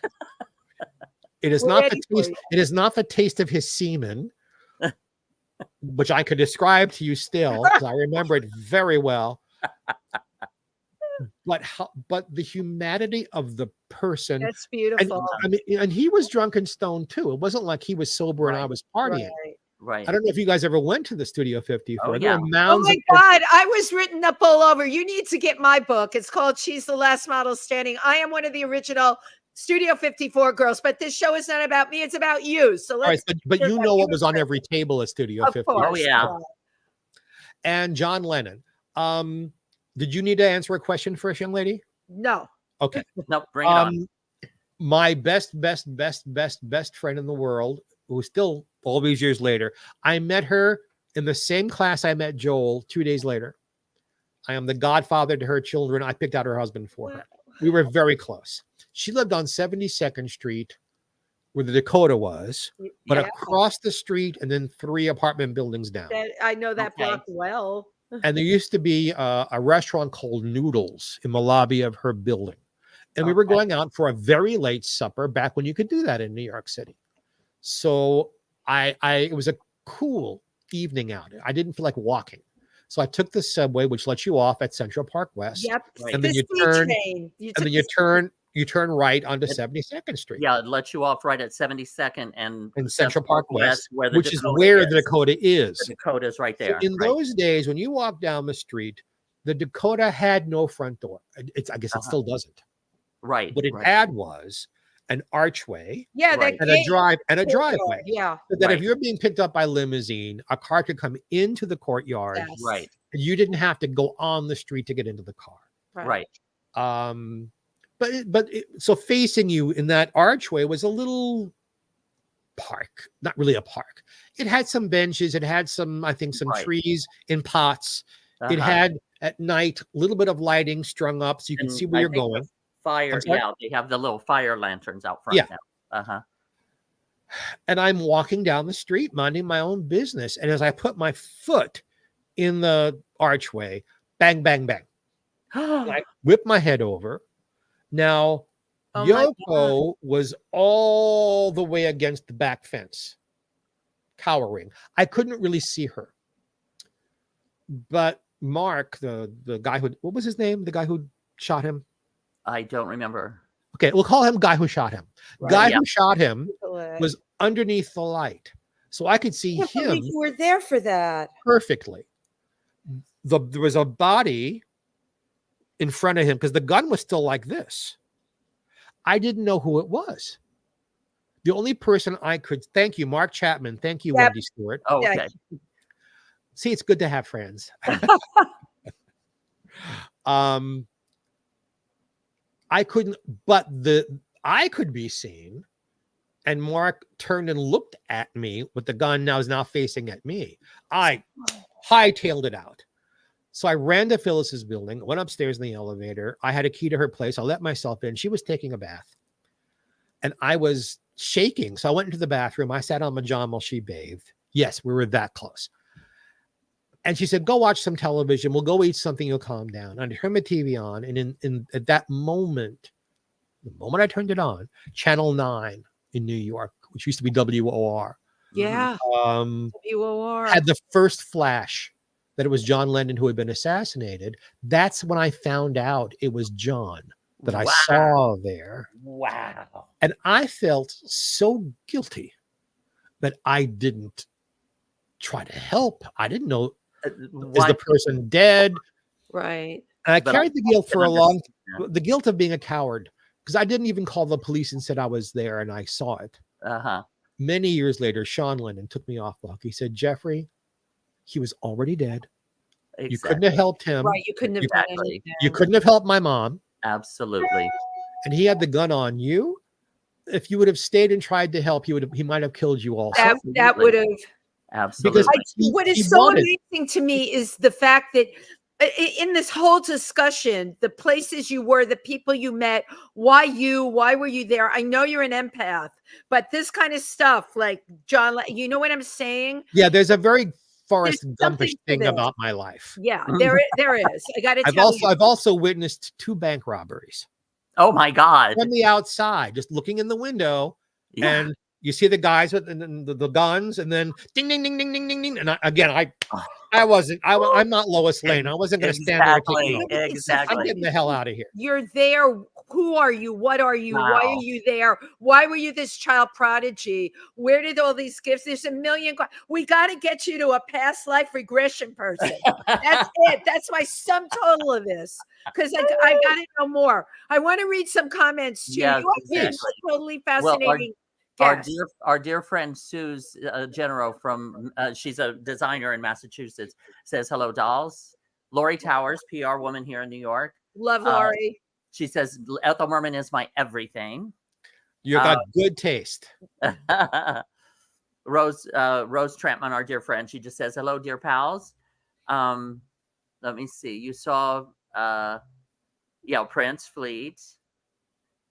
S3: It is not the taste. It is not the taste of his semen, which I could describe to you still, because I remember it very well. But the humanity of the person.
S1: That's beautiful.
S3: And he was drunk and stoned too. It wasn't like he was sober and I was partying.
S2: Right.
S3: I don't know if you guys ever went to the Studio 54.
S1: Oh my God, I was written up all over. You need to get my book. It's called She's the Last Model Standing. I am one of the original Studio 54 girls, but this show is not about me. It's about you. So let's.
S3: Right, but you know what was on every table at Studio 54.
S2: Oh yeah.
S3: And John Lennon. Did you need to answer a question first, young lady?
S1: No.
S3: Okay.
S2: No, bring it on.
S3: My best friend in the world, who's still all these years later, I met her in the same class I met Joel 2 days later. I am the godfather to her children. I picked out her husband for her. We were very close. She lived on 72nd Street, where the Dakota was, but across the street and then 3 apartment buildings down.
S1: I know that block well.
S3: And there used to be a restaurant called Noodles in the lobby of her building. And we were going out for a very late supper back when you could do that in New York City. So it was a cool evening out. I didn't feel like walking. So I took the subway, which lets you off at Central Park West.
S1: Yep.
S3: And then you turn you turn right onto 72nd Street.
S2: Yeah, it lets you off right at 72nd and
S3: in Central Park West,
S2: where the
S3: which is
S2: Dakota
S3: where
S2: is.
S3: the Dakota is.
S2: The Dakota is right there.
S3: So in those days, when you walk down the street, the Dakota had no front door. I guess it still doesn't.
S2: Right.
S3: What it had was an archway,
S1: that
S3: and a driveway.
S1: Yeah.
S3: So that if you're being picked up by limousine, a car could come into the courtyard.
S1: Yes.
S2: Right.
S3: And you didn't have to go on the street to get into the car.
S2: Right.
S3: So facing you in that archway was a little park, not really a park. It had some benches. It had some, I think, some trees in pots. It had at night a little bit of lighting strung up so you can see where you're going.
S2: Fire, yeah, they have the little fire lanterns out front now.
S3: And I'm walking down the street, minding my own business. And as I put my foot in the archway, bang, bang, bang. I whip my head over. Now, Yoko was all the way against the back fence, cowering. I couldn't really see her. But Mark, the guy who, what was his name? The guy who shot him?
S2: I don't remember.
S3: Okay, we'll call him guy who shot him. Guy who shot him was underneath the light. So I could see him.
S4: You were there for that.
S3: Perfectly. There was a body in front of him because the gun was still like this. I didn't know who it was. The only person I could, thank you, Mark Chapman. Thank you, Wendy Stuart.
S2: Oh, okay.
S3: See, it's good to have friends. I couldn't, but I could be seen, and Mark turned and looked at me with the gun now facing at me. I hightailed it out. So I ran to Phyllis's building, went upstairs in the elevator. I had a key to her place. I let myself in. She was taking a bath, and I was shaking. So I went into the bathroom. I sat on my john while she bathed. Yes, we were that close. And she said, go watch some television. We'll go eat something. You'll calm down. And I turned my TV on. And at that moment, the moment I turned it on, Channel 9 in New York, which used to be WOR.
S4: Yeah.
S1: WOR.
S3: Had the first flash that it was John Lennon who had been assassinated. That's when I found out it was John that I saw there.
S2: Wow.
S3: And I felt so guilty that I didn't try to help. I didn't know, is the person dead?
S4: Right.
S3: And I carried the guilt for a long time, the guilt of being a coward, because I didn't even call the police and said I was there and I saw it. Many years later, Sean Lennon took me off the hook. He said, Geoffrey, he was already dead. Exactly. You couldn't have helped him.
S4: Right. You couldn't have done anything.
S3: You couldn't have helped my mom.
S2: Absolutely.
S3: And he had the gun on you. If you would have stayed and tried to help, he might have killed you also.
S4: That would have.
S2: Absolutely.
S1: What is so amazing to me is the fact that in this whole discussion, the places you were, the people you met, why were you there? I know you're an empath, but this kind of stuff, like John, you know what I'm saying?
S3: Yeah, there's a very Forrest Gumpish thing about my life.
S1: Yeah, there is. I got to tell you.
S3: I've also witnessed 2 bank robberies.
S2: Oh my God.
S3: From the outside, just looking in the window, and you see the guys with the guns, and then ding, ding, ding, ding, ding, ding, ding. And I'm not Lois Lane. I wasn't going to stand there and take
S2: Exactly.
S3: I'm getting the hell out of here.
S1: You're there. Who are you? What are you? Why are you there? Why were you this child prodigy? Where did all these gifts? There's a million. We got to get you to a past life regression person. That's it. That's my sum total of this. Because I got to know more. I want to read some comments too.
S2: Yeah,
S1: you are totally fascinating.
S2: Our dear friend Suze Genero from she's a designer in Massachusetts, says hello, dolls. Lori Towers, PR woman here in New York.
S1: Love Lori.
S2: She says Ethel Merman is my everything.
S3: You got good taste.
S2: Rose Trampman, our dear friend, she just says hello, dear pals. Let me see. You saw Prince Fleet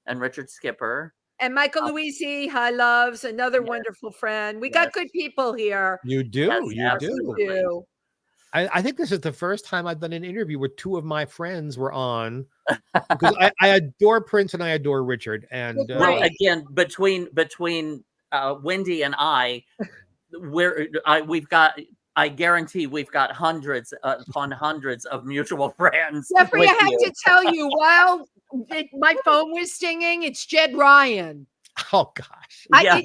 S2: and Richard Skipper.
S1: And Michael Luisi, hi loves, another wonderful friend. We got good people here.
S3: You do.
S2: Yes,
S3: you do. I think this is the first time I've done an interview where 2 of my friends were on. Because I adore Prince and I adore Richard. And
S2: again, between Wendy and I guarantee we've got hundreds upon hundreds of mutual friends.
S1: Geoffrey, I have to tell you, while My phone was stinging. It's Jed Ryan.
S3: Oh gosh.
S1: I
S2: Yeah,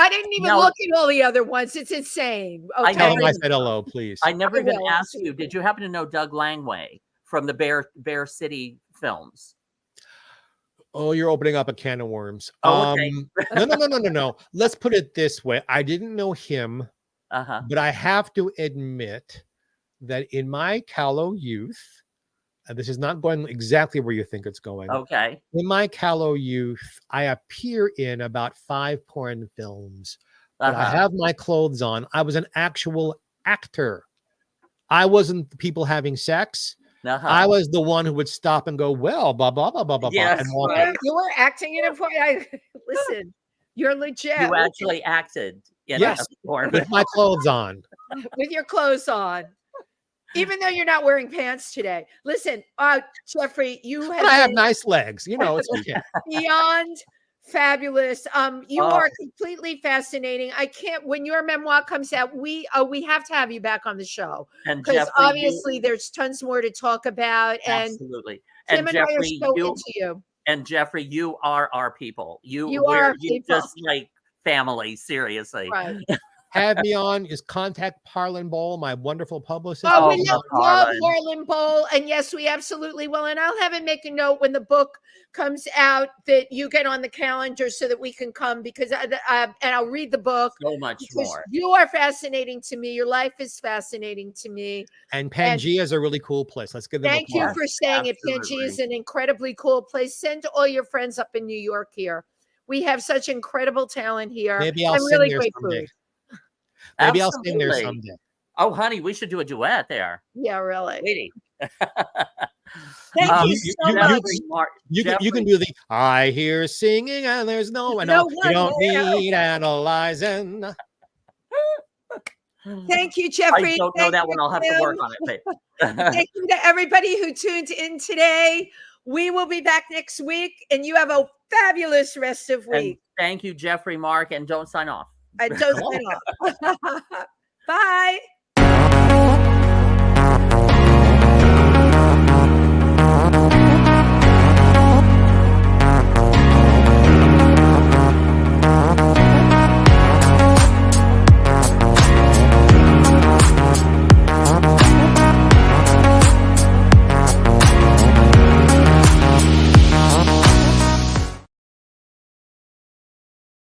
S1: didn't even look at all the other ones. It's insane. Okay.
S3: Tell him I said hello, please.
S2: I never even
S1: will,
S2: asked you. Did you happen to know Doug Langway from the Bear City films?
S3: Oh, you're opening up a can of worms.
S2: Oh, okay.
S3: No. Let's put it this way. I didn't know him,
S2: Uh-huh.
S3: but I have to admit that in my callow youth, and this is not going exactly where you think it's going.
S2: Okay.
S3: In my callow youth, I appear in about 5 porn films, but I have my clothes on. I was an actual actor. I wasn't the people having sex. I was the one who would stop and go, well, blah, blah, blah, blah, blah,
S2: Yes,
S3: and walk
S2: right.
S3: out.
S1: You were acting in a listen, you're legit.
S2: You actually acted in
S3: Yes,
S2: a porn
S3: with my clothes on.
S1: With your clothes on. Even though you're not wearing pants today. Listen, Geoffrey, you have
S3: I have nice legs. You know, it's okay.
S1: beyond fabulous. You are completely fascinating. I can't, when your memoir comes out, we have to have you back on the show. Because obviously there's tons more to talk about. And
S2: absolutely.
S1: Tim and Geoffrey, I are so into you.
S2: And Geoffrey, you are our people. You
S1: are our
S2: you
S1: people.
S2: Just like family, seriously.
S1: Right.
S3: Have me on. Is contact Harlan Bowl, my wonderful publicist.
S1: Oh, we love Harlan Bowl. And yes, we absolutely will. And I'll have him make a note when the book comes out that you get on the calendar so that we can come, because and I'll read the book.
S2: So much more.
S1: You are fascinating to me. Your life is fascinating to me.
S3: And Pangea is a really cool place. Let's give them
S1: thank you for saying it. Pangea is an incredibly cool place. Send all your friends up in New York here. We have such incredible talent here.
S3: Maybe I'll sing
S1: really
S3: there
S1: great
S3: someday.
S1: food.
S3: Maybe I'll sing there someday.
S2: Oh, honey, we should do a duet there.
S1: Yeah, really.
S2: Lady.
S1: Thank you so much.
S3: You can do the I hear singing and there's no one else. You don't need analyzing.
S1: Thank you, Geoffrey.
S2: I don't know that one. I'll have to work on it.
S1: Thank you to everybody who tuned in today. We will be back next week, and you have a fabulous rest of week.
S2: And thank you, Geoffrey Mark, and don't sign off.
S1: Don't sign off. Bye.